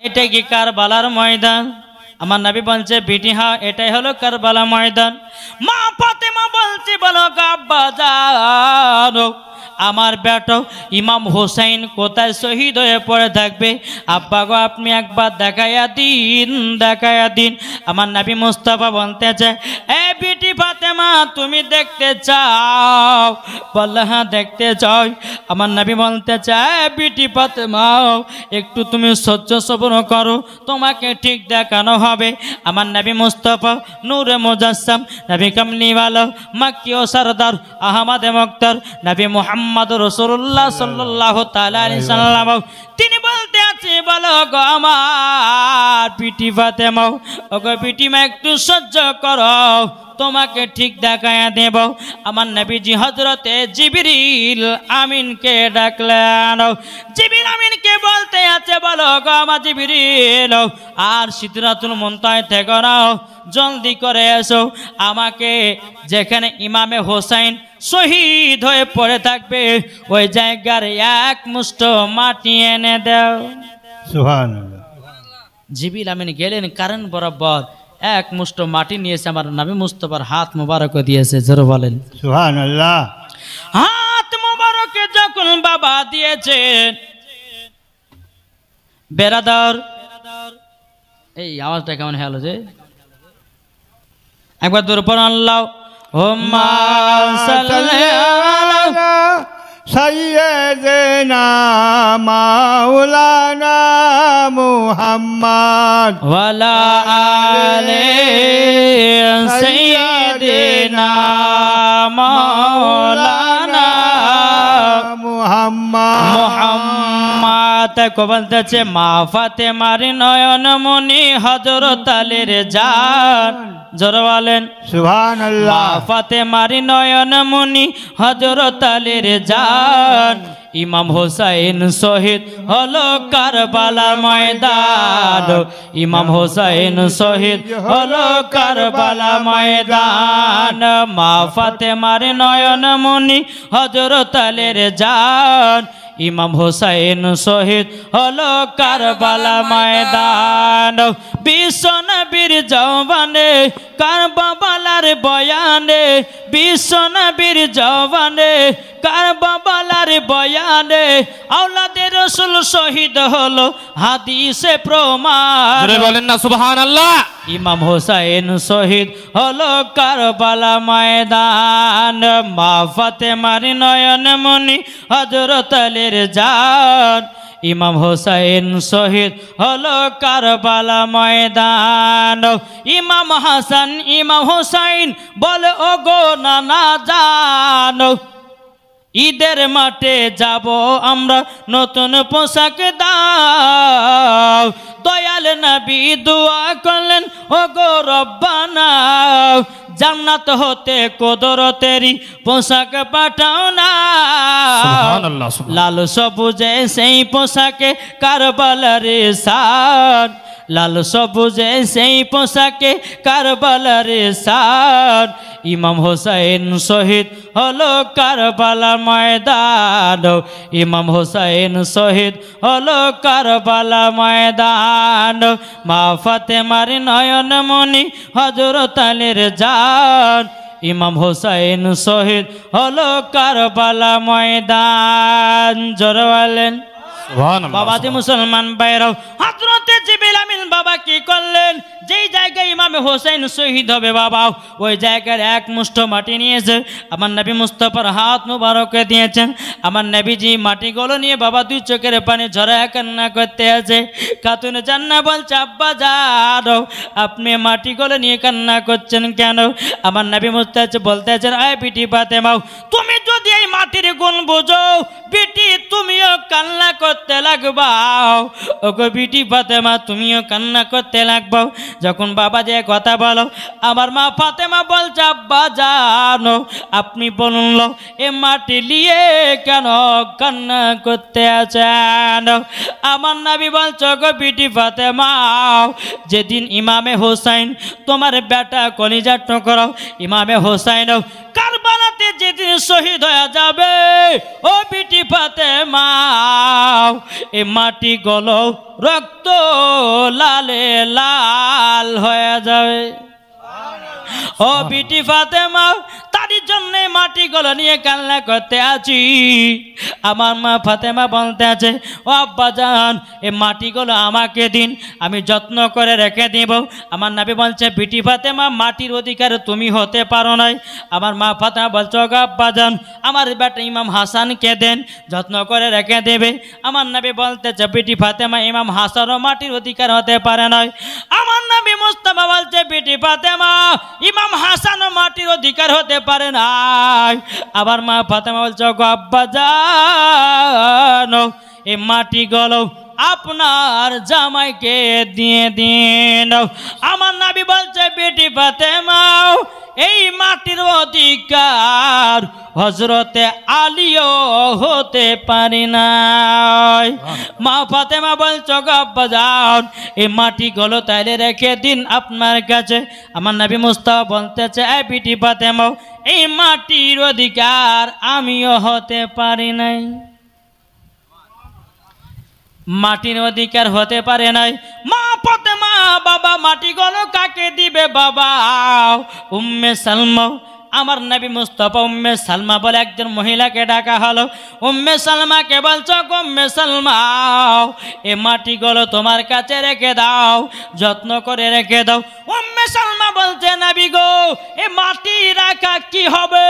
এটা কি কারবালার ময়দান? আমার নবী বলছে বিটি হ্যাঁ এটাই হলো কারবালা ময়দান। মা ফাতেমা বলছে বলো আব্বা জানো আমার বেটা ইমাম হোসেন কোথায় শহীদ হয়ে পড়ে থাকবে? আব্বা গো আপনি একবার দেখাইয়া দিন। আমার নবী মুস্তাফা বলতে চায় এ বিটি ফাতেমা তুমি দেখতে চাও? বললে হ্যাঁ দেখতে চাই। আমার নবী বলতে চায় বিটি ফাতেমা একটু তুমি সহ্য সবর করো, তোমাকে ঠিক দেখানো হবে। আমার নবী মুস্তাফা নূরে মুজাসসাম নবী কামলিওয়ালা মক্কি ও সরদার আহমদে মুক্তার নবী মুহাম্মদ রাসূলুল্লাহ সাল্লাল্লাহু তাআলা আলাইহি সাল্লাম তিনি বলতে আছে বলো গো আমার বিটি ফাতেমা ও গো বিটি মা একটু সহ্য করো, তোমাকে ঠিক দেখায়া দেব। আমার নবীজি হযরতে জিবরিল আমিনকে ডাকলেন। জিবরিল আমিনকে বলতে আছে বলো গো আমার জিবরিল আর সিদরাতুল মুনতাহা থেকে নাও জলদি করে এসো, আমাকে যেখানে ইমামে হোসেন শহীদ হয়ে পড়ে থাকবে ওই জায়গার এক মুষ্ঠ মাটি এনে দাও। সুবহানাল্লাহ। জিবরিল আমিন গেলেন কারণ বরাবর এক মুষ্ঠ মাটি নিয়েছে, আমার নবী মুস্তাফার হাত মুবারক দিয়েছে। জোরে বলেন সুবহানাল্লাহ। হাত মুবারকে যখন বাবা দিয়েছেন বেরাদার এই আওয়াজটা কেমন হলো যে একবার দূর পর আল্লাহ হুম্মা সাল্লি আলা সাইয়্যিদিনা মাওলানা মুহাম্মদ ওয়ালা আলি সাইয়্যিদিনা মাওলানা মুহাম্মদ কো বলতেছে মা ফাতেমার নয়ন মনি হযরত আলীর জান। জোরে বলেন সুবহানাল্লাহ। মা ফাতেমার নয়ন মনি হযরত আলীর জান। ইমাম হোসেন শহীদ হলো কারবালা ময়দান। ইমাম হোসেন শহীদ হলো কারবালা ময়দান। মা ফাতেমার নয়ন মনি হযরত আলীর জান। ইমাম হোসেন শহীদ হলো কারবালা ময়দান। বিশ্ব নবীর জওয়ানে কারবালার বয়ানে, বিশ্ব নবীর জওয়ানে কারবালার বয়ানে আওলাদে রাসূল শহীদ হলো হাদিসে প্রমাণ। বলেন না সুবহানাল্লাহ। ইমাম হোসেন শহীদ হলো কারবালা ময়দান। মা ফাতেমার নয়ন মনি হযরত আলীর জান। ইমাম হোসেন শহীদ হলো কারবালা ময়দান। ইমাম হাসান ইমাম হোসেন বলে ও গো নানা জানো ঈদের মাঠে যাব আমরা নতুন পোশাক দাও। দয়াল নবী দোয়া করলেন ও গো রব্বানা জান্নাত হতে কুদরতেরি পোশাক পাঠাও না। সুবহানাল্লাহ। লাল সবুজে সেই পোশাকে কারবালার শান, লাল সবুজে সেই পোশাকে কারবালার শান। ইমাম হোসেন শহীদ হলো কারবালা ময়দান। ইমাম হোসেন শহীদ হলো কারবালা ময়দান। মা ফাতেমার নয়ন মনি হযরত আলীর জান। ইমাম হোসেন শহীদ হলো কারবালা ময়দান। জোরে বলেন বাবাজি মুসলমান ভাইরাও হযরতে জিবরিল আমিন বাবা কি করলেন? যেই জায়গায় ইমামে হোসেন শহীদ হবে বাবা ওই জায়গার এক মুষ্ঠ মাটি নিয়েছে, আমার নবী মুস্তাফার হাত মুবারকে দিয়েছেন। আমার নবীজি মাটিগুলো নিয়ে বাবা দুই চোখের পানি ঝরায় কান্না করতে আছে। খাতুন জান্নাত বলছে আব্বা জানো আপনি মাটিগুলো নিয়ে কান্না করছেন কেন? আমার নবী মুস্তাফা বলতে আছেন আয় বিটি ফাতেমা তুমি যদি এই মাটির গুণ বুঝো বিটি তুমিও কান্না করতে লাগবাও। ওগো বিটি ফাতেমা তুমিও কান্না করতে লাগবাও। যখন বাবা যে কথা বলো আমার মা ফাতেমা বলছে আব্বা জানো আপনি বলুন এ মাটি নিয়ে কেন কান্না করতে আছেন? আমার নবী বলছো গো বিটি ফাতেমা যেদিন ইমামে হোসেন তোমার বেটা কলিজার টুকরা ইমামে হোসেন কারবালাতে যেদিন শহীদ হয়ে যাবে ও বিটি ফাতেমা এ মাটি গলো রক্ত লালে লাল হয়ে যাবে ও বিটি ফাতেমা তারই জন্য মাটিগুলো নিয়ে কান্না করতে আছি আমার মা ফাতেমা বলতে আছে ও আব্বাজান এই মাটিগুলো আমাকে দিন আমি যত্ন করে রেখে দেব আমার নবী বলছে বিটি ফাতেমা মাটির অধিকার তুমি হতে পারো না আমার মা ফাতেমা বলছে ও আব্বাজান আমার বেটা ইমাম হাসানকে দেন যত্ন করে রেখে দেবে আমার নবী বলতেছে বিটি ফাতেমা ইমাম হাসানও মাটির অধিকার হতে পারে না আমার নবী মুস্তাফা বলছে বিটি ফাতেমা ইমাম হাসানও মাটির অধিকার হতে পারে না আবার মা ফাতেমা বলছে গো আব্বাজান এই মাটিগুলো আপনার জামাইকে দিয়ে দিন আমার নবী বলছে বিটি ফাতেমা এই মাটির অধিকার হযরতে আলীও হতে পারে না মা ফাতেমা বলছে গো আব্বাজান এই মাটিগুলো তাইলে রেখে দিন আপনার কাছে আমার নবী মুস্তাফা বলতেছে এই বিটি ফাতেমা এই মাটির অধিকার আমিও হতে পারি নাই মাটির অধিকার হতে পারে নাই মা ফাতেমা বাবা মাটিগুলো কাকে দিবে বাবা উম্মে সালমা আমার নবী মুস্তাফা উম্মে সালমা বলে একজন মহিলাকে ডাকা হলো উম্মে সালমাকে বলছো উম্মে সালমা এই মাটিগুলো তোমার কাছে রেখে দাও যত্ন করে রেখে দাও উম্মে সালমা বলছে নবী গো এই মাটি রাখা কি হবে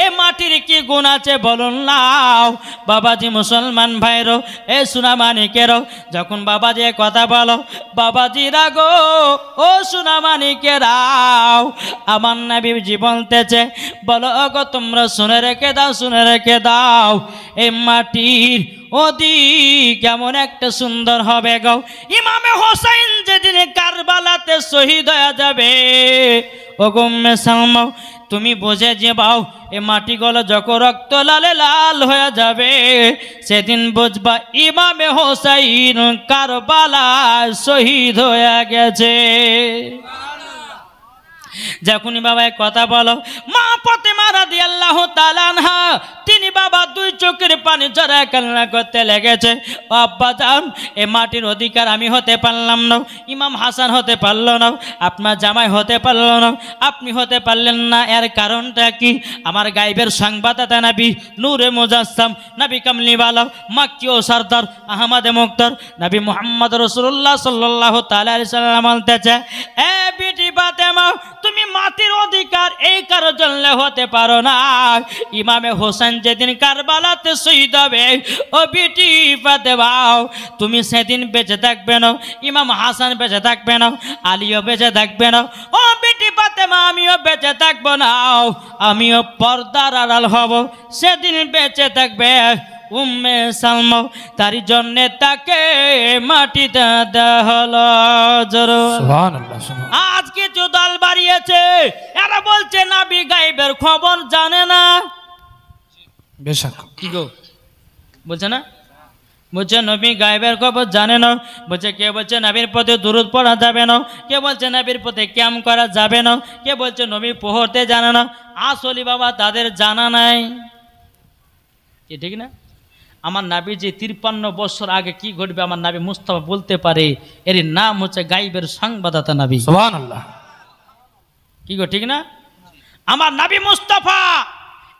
এই মাটির কি গুণ আছে বলুন নাও বাবাজি মুসলমান ভাইরো এ সোনামানিকেরও যখন বাবাজি কথা বলো বাবাজি রাগো ও সোনামানিকেরাও আমার নবী বলতেছে বলো গো তোমরা শুনে রেখে দাও এই মাটির অধিক কেমন একটা সুন্দর হবে গো ইমামে হোসেন যেদিন কারবালাতে শহীদ হয়ে যাবে ও গো উম্মে সালমা তুমি বুঝে যে বাও এই মাটিগুলো যখন রক্ত লালে লাল হয়ে যাবে সেদিন বুঝবা ইমামে হোসেন কারবালায় শহীদ হয়ে গেছে যখনই বাবা কথা বলো মা ফাতেমা রাদিয়াল্লাহু তাআলা আনহা তিনি বাবা দুই চোখের পানি ঝরা কান্না করতে লেগেছে আব্বাজান এই মাটির অধিকার আমি হতে পারলাম না ইমাম হাসান হতে পারলো না আপনার জামাই হতে পারলো না আপনি হতে পারলেন না এর কারণটা কি আমার গায়েবের সংবাদদাতা নবী নূরে মুজাসসাম নবী কামলিওয়ালা মাক্কি ও সরদার আহমদে মুক্তার নবী মুহাম্মদ রাসূলুল্লাহ সাল্লাল্লাহু তাআলা আলাইহি সাল্লাম বলতেছে এ বিটি ফাতেমা তুমি মাটির অধিকার এই কারোর জন্য হতে পারো না ইমামে হোসেন যেদিন কারবালাতে শহীদ হবে ও বিটি ফাতেমা তুমি সেদিন বেঁচে থাকবে না ইমাম হাসান বেঁচে থাকবে না আলীও বেঁচে থাকবে না ও বিটি ফাতেমা আমিও বেঁচে থাকবো না আমিও পর্দার আড়াল হব সেদিন বেঁচে থাকবে উম্মে সালমা তারই জন্য তাকে মাটিতে দেওয়া হলো সুবহানাল্লাহ আজ কিছু দল বাড়িয়েছে এরা বলছে নবী গায়েবের খবর জানে না বেশক কি গো বলছে না বলছে নবী গায়েবের খবর জানে না বলছে কে বলছে নবীর প্রতি দুরূদ পড়া যাবে না কে বলছে নবীর প্রতি ক্যাম করা যাবে না কে বলছে নবী পড়তে জানে না আসলে বাবা তাদের জানা নাই কি ঠিক না আমার নবী যে 53 বছর আগে কি ঘটবে আমার নবী মুস্তাফা বলতে পারে এর নাম হচ্ছে গায়েবের সংবাদদাতা নবী সুবহানাল্লাহ কি গো ঠিক না আমার নবী মুস্তাফা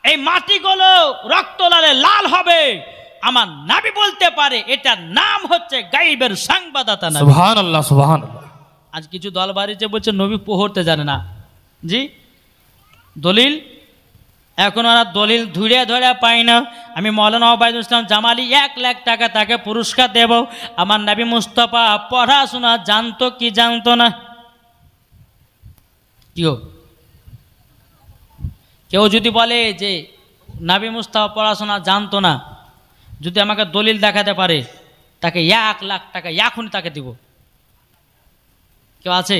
এই মাটিগুলো রক্ত লালে লাল হবে আমার নবী বলতে পারে এটার নাম হচ্ছে গায়েবের সংবাদদাতা নবী সুবহানাল্লাহ সুবহানাল্লাহ আজ কিছু দল বাড়িতে বলছে নবী পড়তে জানে না জি দলিল এখন ওরা দলিল ধরে পায় না আমি মৌলানা ওবায়দুল ইসলাম জামালি 1 লাখ টাকা তাকে পুরস্কার দেব আমার নবী মুস্তাফা পড়াশোনা জানতো কি জানতো না কেউ যদি বলে যে নবী মুস্তাফা পড়াশোনা জানতো না যদি আমাকে দলিল দেখাতে পারে তাকে 1 লাখ টাকা এখনই তাকে দিব কেউ আছে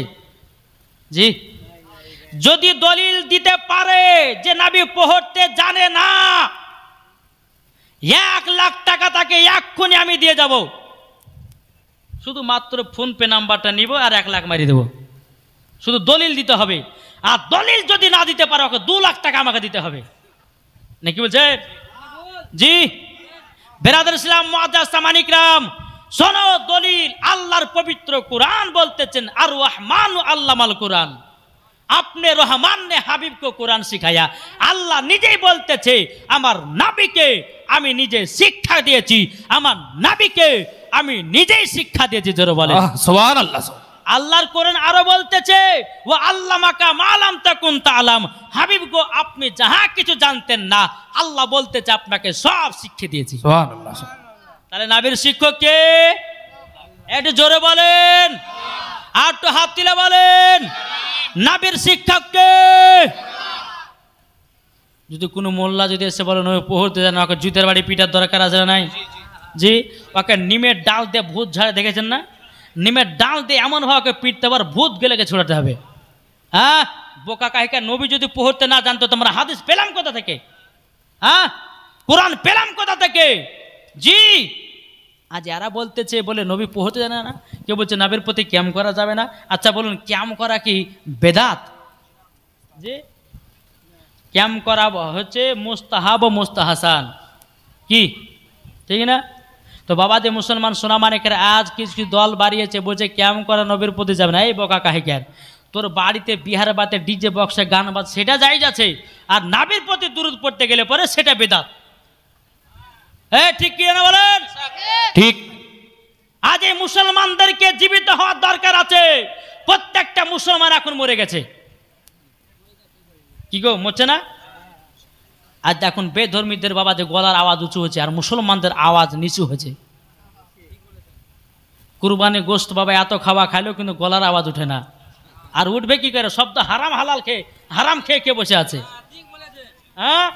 জি যদি দলিল দিতে পারে যে নবী পড়তে জানে না 1 লাখ টাকা তাকে এক্ষুনি আমি দিয়ে যাব শুধু মাত্র ফোন পে নাম্বারটা নিব আর 1 লাখ মারি দেব শুধু দলিল দিতে হবে আর দলিল যদি না দিতে পারে ওকে 2 লাখ টাকা আমাকে দিতে হবে নাকি বলছেন? জি বেরাদার ইসলাম মুআজ্জাজ সামানিক রাম, শোনো দলিল, আল্লাহর পবিত্র কুরআন বলতেছেন আর রহমান আল্লামাল কুরআন, আপনি রহমান ने হাবিব को কুরআন শিখায়া। আল্লাহ নিজেই বলতেছে আমার নবীকে আমি নিজে শিক্ষা দিয়েছি, আমার নবীকে আমি নিজেই শিক্ষা দিয়েছি। জোরে বলেন সুবহানাল্লাহ। আল্লাহর কোরআন আরো বলতেছে ওয়া আল্লামাকা মা লাম তাকুন তাআলাম, হাবিব গো আপনি যাহা কিছু জানতেন না আল্লাহ বলতেছে আপনাকে সব শিক্ষা দিয়েছি। সুবহানাল্লাহ। তাহলে নবীর শিক্ষক কে? একটু জোরে বলেন, আর তো হাত তুলে বলেন নবীর শিক্ষক কে? যদি কোনো মোল্লা যদি এসে বলেন ওই পড়তে জানা, ওকে জুতের বাড়ি পিটার দরকার আছে না নাই? জি ওকে নিমের ডাল দিয়ে ভূত ঝাড়ে, দেখেছেন না? নিমের ডাল দিয়ে এমন ভাবে ওকে পিটতে আবার ভূত গেলেকে ছোড়াতে হবে। হ্যাঁ বোকা কাহিকা, নবী যদি পড়তে না জানতো তোমরা হাদিস পেলাম কোথা থেকে? হ্যাঁ কোরআন পেলাম কোথা থেকে? জি আজ এরা বলতেছে বলে নবী পড়তে জানে না, কেউ বলছে নবীর প্রতি ক্যাম করা যাবে না। আচ্ছা বলুন ক্যাম করা কি বেদাত? জি ক্যাম করা হচ্ছে মুস্তাহাব ও মুস্তাহাসান, কি ঠিক না? তো বাবা যে মুসলমান সোনা মানিকের আজ কিছু কিছু দল বাড়িয়েছে, বলছে ক্যাম করা নবীর প্রতি যাবে না। এই বোকা কাহিকার, তোর বাড়িতে বিহার বাতে ডিজে বক্সে গান বাজ সেটা যাই যাচ্ছে, আর নবীর প্রতি দুরূদ পড়তে গেলে পরে সেটা বেদাত। ঠিক কি না বলেন? ঠিক। আজ এই মুসলমানদেরকে জীবিত হওয়ার দরকার আছে। প্রত্যেকটা মুসলমান এখন মরে গেছে, কি গো মরছে না? আজ এখন বেধর্মীদের বাবা যে গলার আওয়াজ উঁচু হয়েছে আর মুসলমানদের আওয়াজ নিচু হয়েছে। কুরবানি গোশত বাবা এত খাওয়া খাইলেও কিন্তু গলার আওয়াজ উঠে না, আর উঠবে কি করে? সব তো হারাম হালাল খেয়ে, হারাম খেয়ে কে বসে আছে? হ্যাঁ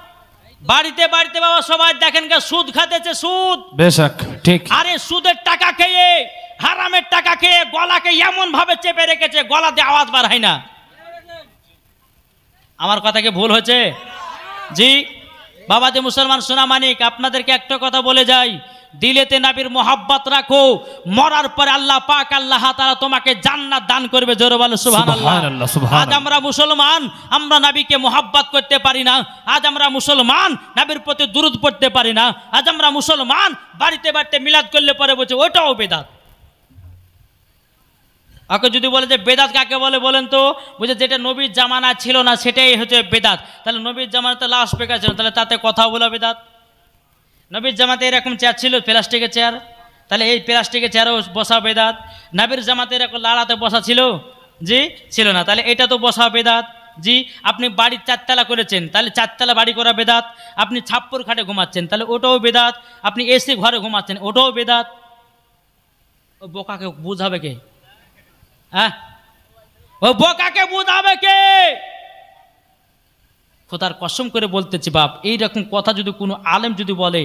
বাড়িতে বাড়িতে বাবা সবাই দেখেন কে সুদ খাতেছে, সুদ। বেশক ঠিক। আরে সুদের টাকা খেয়ে, হারামের টাকা খেয়ে গলাকে এমন ভাবে চেপে রেখেছে গলা দিয়ে আওয়াজ বার হয় না। আমার কথা কি ভুল হয়েছে? জি বাবা যে মুসলমান সোনা মানিক, আপনাদেরকে একটা কথা বলে যাই, দিলেতে নবীর মোহাব্বত রাখো, মরার পরে আল্লাহ পাক আল্লাহ তাআলা তোমাকে জান্নাত দান করবে। জোরে বলো সুবহানাল্লাহ। আজ আমরা মুসলমান, আমরা নবীকে মোহাব্বত করতে পারি না। আজ আমরা মুসলমান নবীর প্রতি দুরূদ পড়তে পারি না। আজ আমরা মুসলমান বাড়িতে বাড়িতে মিলাদ করলে পরে বলছে ওটাও বেদাত। ওকে যদি বলে যে বেদাত কাকে বলে বলেন তো, বুঝে যেটা নবীর জামানা ছিল না সেটাই হচ্ছে বেদাত। তাহলে নবীর জামানাতে লাশ পেকা ছিল, তাহলে তাতে কথা বলা বেদাত। নবীর জামাতে এরকম চেয়ার ছিল, প্লাস্টিকের চেয়ার, তাহলে এই প্লাস্টিকের চেয়ারও বসা বেদাত। নবীর জামাতে এরকম লাড়াতে বসা ছিল? জি ছিল না, তাহলে এটা তো বসা বেদাত। জি আপনি বাড়ির চারতলা করেছেন, তাহলে চারতলা বাড়ি করা বেদাত। আপনি ছাপ্পর খাটে ঘুমাচ্ছেন, তাহলে ওটাও বেদাত। আপনি এসি ঘরে ঘুমাচ্ছেন, ওটাও বেদাত। ও বোকাকে বুঝাবে কে? হ্যাঁ ও বোকাকে বুঝাবে কে? খোদার কসম করে বলতেছি বাপ, এইরকম কথা যদি কোনো আলেম যদি বলে,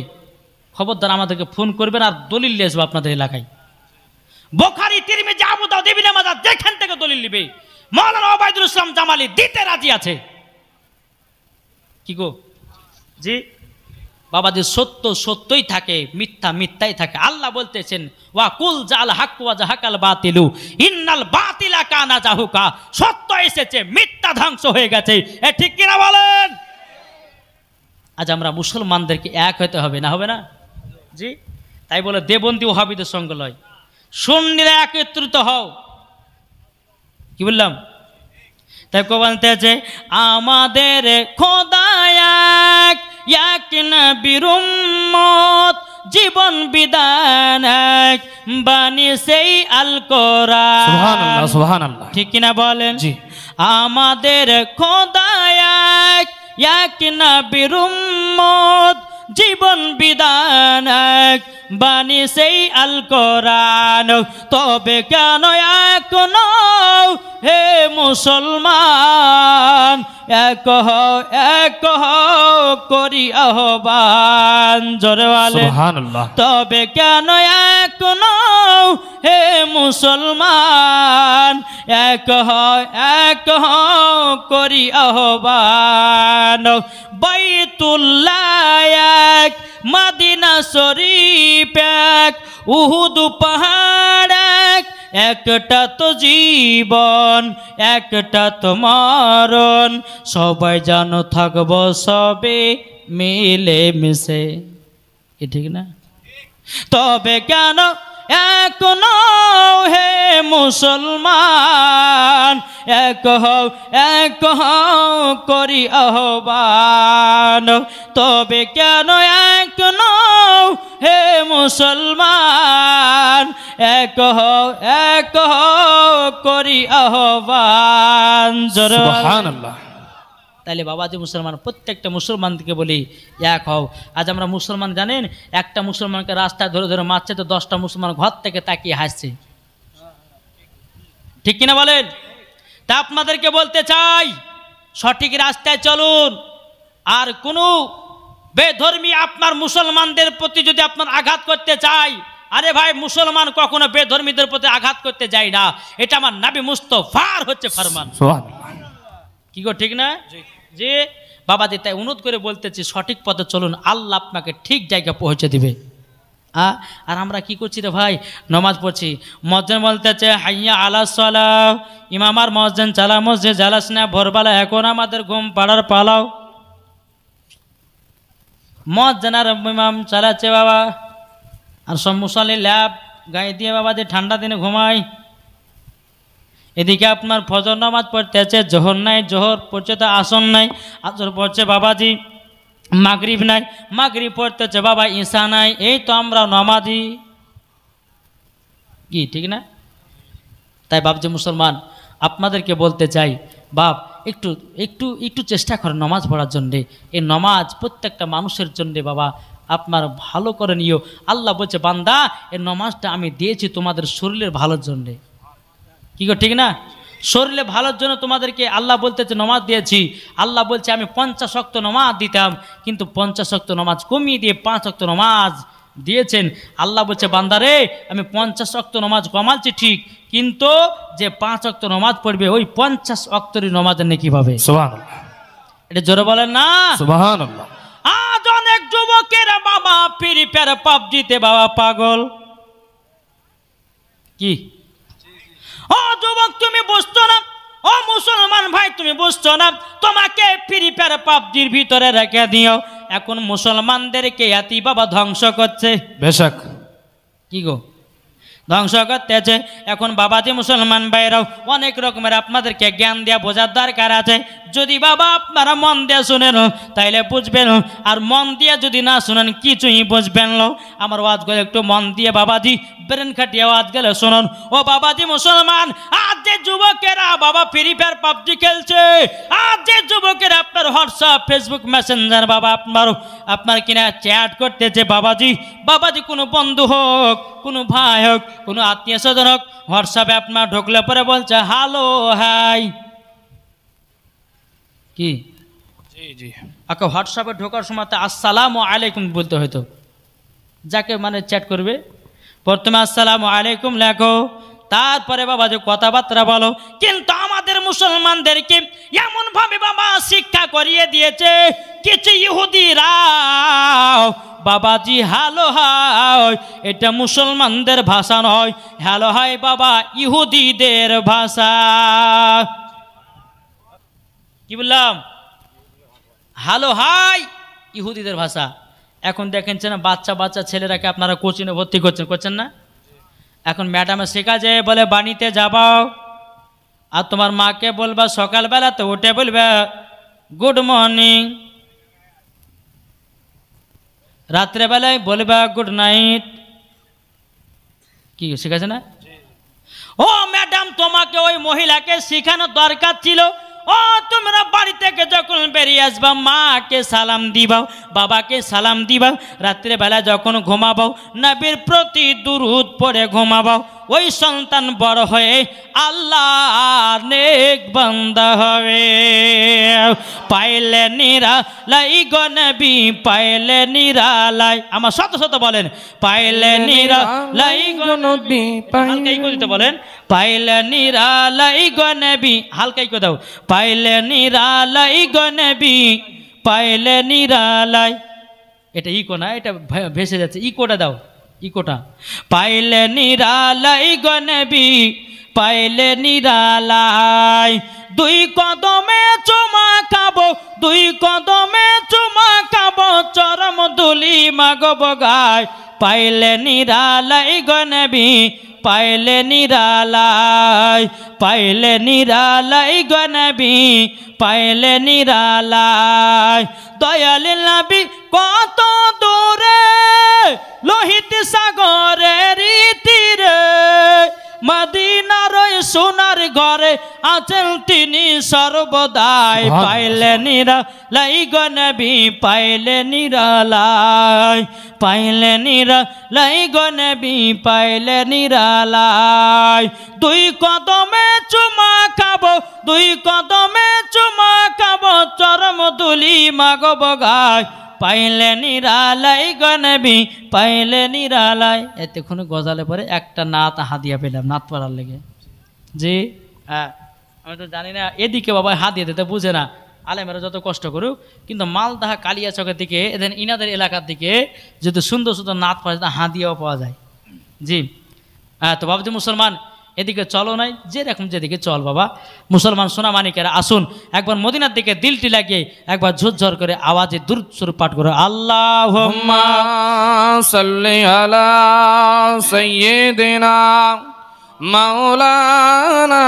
খবরদার আমাদেরকে ফোন করবেন আর দলিল নিয়ে আসবে আপনাদের এলাকায়। বুখারী, তিরমিজি, আবু দাউদ, ইবনে মাজাহ যেখান থেকে দলিল নিবে, মাওলানা ওবায়দুল ইসলাম জামালি দিতে রাজি আছে। কি গো? জি বাবা যে সত্য সত্যই থাকে, মিথ্যা মিথ্যাই থাকে। আল্লাহ বলতেছেন ওয়া কুল জাল হক ওয়া জাহাকাল বাতিলু ইন্নাল বাতিলা কানা জাহুকা, সত্য এসেছে মিথ্যা ধ্বংস হয়ে গেছে। এ ঠিক কিনা বলেন? আজ আমরা মুসলমানদেরকে এক হতে হবে, না হবে না? জি তাই বলে দেবন্দী ওহাবিদের সঙ্গে লয়, সুন্নিরা একত্রিত হও। কি বললাম? তাই কো বলতেছে আমাদের খোদা এক, এক নবীর উম্মত, জীবন বিধান এক, বাণী সেই আল কোরআন। সুবহানাল্লাহ সুবহানাল্লাহ। ঠিক কিনা বলেন? জি আমাদের খোদা এক, এক নবীর উম্মত, জীবন বিধান এক, বাণী সেই আল কোরআন। তবে কেন এক নও হে মুসলমান, এক হও করি আহ্বান। জোরে বলে সুবহানাল্লাহ। তবে কেন এক নও হে মুসলমান, এক হও করি আহ্বান। বাইতুল্লাহ এক, মদিনা শরীফ এক, উহুদ পাহাড় এক, একটা তো জীবন একটা তো মরণ, সবাই যেন থাকবো সবে মিলে মিশে, কি ঠিক না? তবে কেন এক নও হে মুসলমান, এক হও করি আহ্বান। তবে কেন এক নও হে মুসলমান, এক হও করি আহ্বান। সুবহানাল্লাহ। তাইলে বাবাজি মুসলমান, প্রত্যেকটা মুসলমানকে বলি এক হও। আজ আমরা মুসলমান জানেন, একটা মুসলমানকে রাস্তায় ধরে ধরে মারছে তো 10টা মুসলমান ঘর থেকে তাকিয়ে হাসছে, ঠিক কিনা বলেন? তা আপনাদেরকে বলতে চাই, সঠিক রাস্তায় চলুন। আর কোনো বেধর্মী আপনার মুসলমানদের প্রতি যদি আপনার আঘাত করতে চাই, আরে ভাই, মুসলমান কখনো বেধর্মীদের প্রতি আঘাত করতে যায় না। এটা আমার নবী মুস্তাফার হচ্ছে ফরমান। কি গো, ঠিক না? যে বাবাজি, তাই অনুরোধ করে বলতেছি, সঠিক পথে চলুন, আল্লাহ আপনাকে ঠিক জায়গায় পৌঁছে দিবে। আর আমরা কি করছি রে ভাই? নামাজ পড়ছি, মসজিদ বলতেছে হাইয়া আলা সালাহ, ইমাম আর মসজিদ চালা, মসজিদ জ্বালাস না, ভোরবেলা এখন আমাদের ঘুম পাড়ার পালাও। মসজিদ আর ইমাম চালাচ্ছে বাবা, আর সব মুসল্লি ল্যাব গায়ে দিয়ে বাবাজি ঠান্ডা দিনে ঘুমায়। এদিকে আপনার ফজর নামাজ পড়তেছে, জোহর নাই, জোহর পড়ছে তো আসর নাই, আসর পড়ছে বাবাজি মাগরিব নাই, মাগরিব পড়তেছে বাবা ঈশা নাই। এই তো আমরা নামাজি, কি ঠিক না? তাই বাবজি মুসলমান, আপনাদেরকে বলতে চাই, বাপ একটু একটু একটু চেষ্টা করেন নামাজ পড়ার জন্যে। এই নামাজ প্রত্যেকটা মানুষের জন্যে বাবা আপনার ভালো করে নিও। আল্লাহ বলছে, বান্দা, এই নামাজটা আমি দিয়েছি তোমাদের শরীরের ভালোর জন্যে। কি গো, ঠিক না? শরীরে ভালোর জন্য তোমাদেরকে আল্লাহ বলতেছে নামাজ দিয়েছি। আল্লাহ বলছে আমি 50 ওয়াক্ত নামাজ দিতাম, কিন্তু 50 ওয়াক্ত নামাজ কমিয়ে দিয়ে 5 ওয়াক্ত নামাজ দিয়েছেন। আল্লাহ বলছে, বান্দারে, আমি 50 ওয়াক্ত নামাজ কমাচ্ছি ঠিক, কিন্তু যে 5 ওয়াক্ত নামাজ পড়বে ওই 50 ওয়াক্তেরই নামাজের নেকি পাবে। সুবহানাল্লাহ। এটা জোরে বলেন না সুবহানাল্লাহ। আজ অনেক যুবকেরা বাবা ফ্রি ফায়ার পাবজিতে বাবা পাগল। কি ও যুবক, তুমি বুঝছো না? ও মুসলমান ভাই, তুমি বুঝছো না? তোমাকে ফ্রি ফায়ার পাবজির ভিতরে রেখে দিও। এখন মুসলমানদেরকে এতি বাবা ধ্বংস করছে। বেশক। কি গো, ধ্বংস করতেছে। এখন বাবাজি মুসলমান ভাইরাও অনেক রকমের আপনাদেরকে জ্ঞান দেওয়া বোঝার দরকার আছে। যদি বাবা আপনারা মন দিয়ে শুনেন তাইলে বুঝবেন, আর মন দিয়ে যদি না শুনেন কিছুই বুঝবেন না। আমার ওয়াজগুলো একটু মন দিয়ে বাবাজি ব্রেন খাটিয়ে ওয়াজগুলো শুনুন। ও বাবাজি মুসলমান, আজ যে যুবকেরা বাবা ফ্রি ফায়ার পাবজি খেলছে, আজ যে যুবকেরা আপনার হোয়াটসঅ্যাপ ফেসবুক মেসেঞ্জার বাবা আপনার কিনা চ্যাট করতেছে, বাবাজি কোনো বন্ধু হোক, কোনো ভাই হোক, কোনো আত্মীয় স্বজন হোক, হোয়াটসঅ্যাপে আপনার ঢুকলে পরে বলছে হ্যালো হাই। কি জি জি। আচ্ছা, হোয়াটসঅ্যাপে ঢোকার সময় তো আসসালামু আলাইকুম বলতে হয়তো, যাকে মানে চ্যাট করবে প্রথমে আসসালামু আলাইকুম লেখো, তারপরে বাবা যে কথাবার্তা বলো। কিন্তু আমাদের মুসলমানদেরকে এমনভাবে বাবা শিক্ষা করিয়ে দিয়েছে, কিছু ইহুদিরাও বাবাজি হ্যালো হাই এটা মুসলমানদের ভাষা নয়, হ্যালো হাই বাবা ইহুদিদের ভাষা। কি বললাম? হ্যালো হাই ইহুদিদের ভাষা। এখন দেখেন না বাচ্চা ছেলেরাকে আপনারা কোচিংয়ে ভর্তি করছেন না? এখন ম্যাডামে শেখা যায়, বলে বাড়িতে যাবাও, আর তোমার মাকে বলবা সকালবেলা তো উঠে বলবে গুড মর্নিং, রাত্রেবেলায় বলবা গুড নাইট। কি শেখাছে না? ও ম্যাডাম, তোমাকে ওই মহিলাকে শেখানোর দরকার ছিল। ও তোমরা বাড়ি থেকে যখন বেরিয়ে আসবা মাকে সালাম দিবাও, বাবাকে সালাম দিবাও, রাত্রেবেলা যখন ঘুমাবাও নবীর প্রতি দুরূদ পড়ে ঘুমাবাও। ওই সন্তান বড় হয়ে আল্লাহর নেক বান্দা হবে। পাইলে নিরালাই গো নবী, পাইলে নিরালাই। আমার শত বলেন, পাইলে নিরালাই গো নবী, হালকাই করে দিতে বলেন, পাইলে নিরালাই গো নবী, হালকাই করে দাও, পাইলে নিরালাই গো নবী, পাইলে নিরালাই। এটা ইকো না, এটা ভেসে যাচ্ছে, ইকোটা দাও, ইকোটা। পাইলে নিরালাই গো নবী, পাইলে নিরালাই। দুই কদমে চুমা খাবো, দুই কদমে চুমা খাব চরম দুলি মাগো বগায় পাইলে নিরালাই গো নবী পাইলে নিরালাই পাইলে নিরালাই গো নবী পাইলে নিরালাই দয়াল নবী কত দূরে লোহিত সাগরের তীরে মদিনার সোনার ঘরে আছেন তিনি সর্বদাই পাইলে নিরালাই গো নবী পাইলে নিরালাই পাইলে নিরালাই গো নবী পাইলে নিরালাই দুই কদমে চুমা খাবো দুই কদমে চুমা খাবো চরম দুলি মাগো বগায় পাইলে নিরালাই গো নবী পাইলে নিরালাই। এতক্ষণে গজালে পরে একটা নাত হাদিয়া পেলাম নাত পড়ার লেগে। জি হ্যাঁ আমি তো জানি না এদিকে বাবা হাদিয়া দিতে বুঝে না আলেমেরা যত কষ্ট করুক কিন্তু মালদাহা কালিয়া চকের দিকে এদের ইনাদের এলাকার দিকে যদি সুন্দর সুন্দর নাত পাওয়া যায় হাদিয়াও পাওয়া যায়। জি হ্যাঁ তো বাবাজি মুসলমান এদিকে চলো নাই যেরকম যেদিকে চল বাবা মুসলমান সোনা মানিকেরা আসুন একবার মদিনার দিকে দিলটি লাগিয়ে একবার ঝুরঝর করে আওয়াজে দুরূদ শরীফ পাঠ করে আল্লাহুম্মা সাল্লি আলা সাইয়্যিদিনা মাওলানা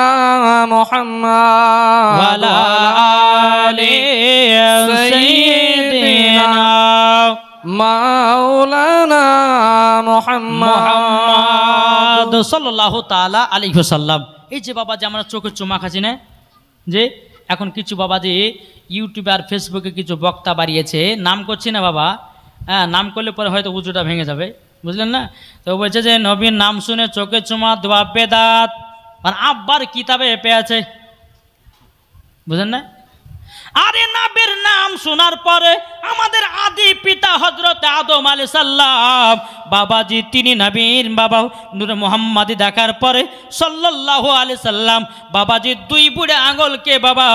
মুহাম্মদ ওয়া আলা আলি সাইয়্যিদিনা মাওলানা মুহাম্মদ সাল্লাল্লাহু তাআলা আলাইহি ওয়াসাল্লাম। এই যে বাবা যে আমরা চোখে চুমা খাচ্ছি না যে এখন কিছু বাবা যে ইউটিউবে আর ফেসবুকে কিছু বক্তা বাড়িয়েছে নাম করছি না বাবা হ্যাঁ নাম করলে পরে হয়তো উজুটা ভেঙে যাবে বুঝলেন না তো বলছে যে নবীর নাম শুনে চোখে চুমা দেওয়া বেদাত আর আব্বার কিতাবে পেয়েছে বুঝলেন না। আরে নবীর নাম শোনার পরে আমাদের আদি পিতা হযরত আদম আলাইহিস সালাম বাবাজি তিনি নবীর বাবা নূর মুহাম্মদি দেখার পরে সাল্লাল্লাহু আলাইহি সাল্লাম বাবাজি দুই বুড়ে আঙ্গুলকে বাবা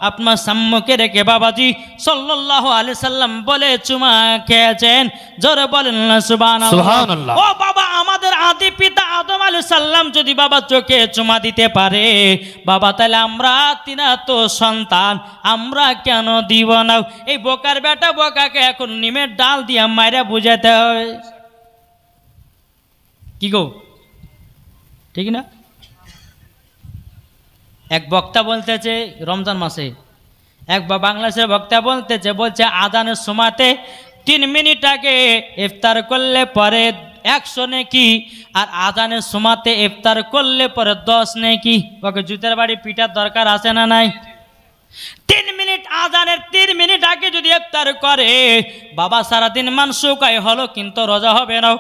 আপনার সম্মুখে রেখে বাবাজি সাল্লাল্লাহু আলাইহি সাল্লাম বলে চুমা খেয়েছেন জোরে বলেন না সুবহানাল্লাহ। ও বাবা আমাদের আদি পিতা আদম আলাইহিস সালাম যদি বাবা চোখে চুমা দিতে পারে বাবা তাহলে আমরা তিনা তো সন্তান আমরা কেন দিব না। এই বোকার বেটা বোকাকে এখন নিমের ডাল দিয়া মাইরা বুঝাতে হবে কি গো ঠিক না। এক বক্তা বলতেছে রমজান মাসে এক বাংলাদেশের বক্তা বলছে আজানের সময়তে 3 মিনিট আগে ইফতার করলে পরে 100 নেকি আর আজানের সময়তে ইফতার করলে পরে 10 নেকি। ওকে জুতার বাড়ি পিটার দরকার আছে না নাই। 3 মিনিট আজানের 3 মিনিট আগে যদি ইফতার করে বাবা সারাদিন মানসুকাই হলো কিন্তু রোজা হবে না।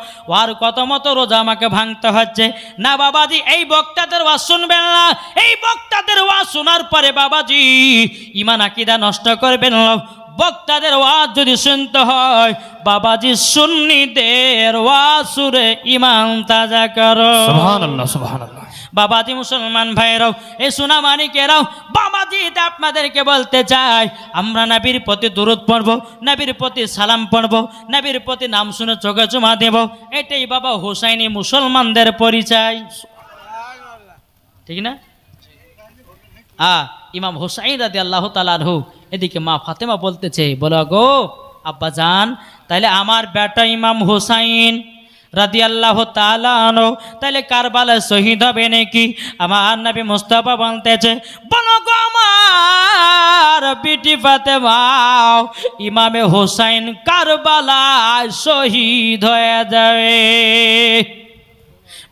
আর কত মতো রোজা আমাকে ভাঙতে হচ্ছে না বাবাজি। এই বক্তাদের ওয়াজ শুনবেন না এই বক্তাদের ওয়াজ শোনার পরে বাবাজি ঈমান আকীদা নষ্ট করবেন না। বক্তাদের ওয়াজ যদি শুনতে হয় বাবাজি সুন্নিদের ওয়াজ শুনে ঈমান তাজা করো সুবহানাল্লাহ সুবহানাল্লাহ। বাবাজি মুসলমান ভাইরাও এই সোনা মানিকেরাও বাবাজি আপনাদেরকে বলতে চাই আমরা নবীর প্রতি দুরূদ পড়ব নবীর প্রতি সালাম পড়ব নবীর প্রতি নাম শুনে চোখে চুমা দেব এটাই বাবা হুসাইনি মুসলমানদের পরিচয় ঠিক না। ইমাম হুসাইন রাদিয়াল্লাহু তাআলা আনহু এদিকে মা ফাতেমা বলতেছে বলো গো আব্বা জান তাইলে আমার বেটা ইমাম হুসাইন রাদিয়াল্লাহু তাআলা আনহু তাইলে কারবালায় শহীদ হবে নাকি। আমার নবী মুস্তাফা বলতেছে বলো গো আমার বিটি ফাতেমা ইমামে হুসাইন কারবালায় শহীদ হয়ে যাবে।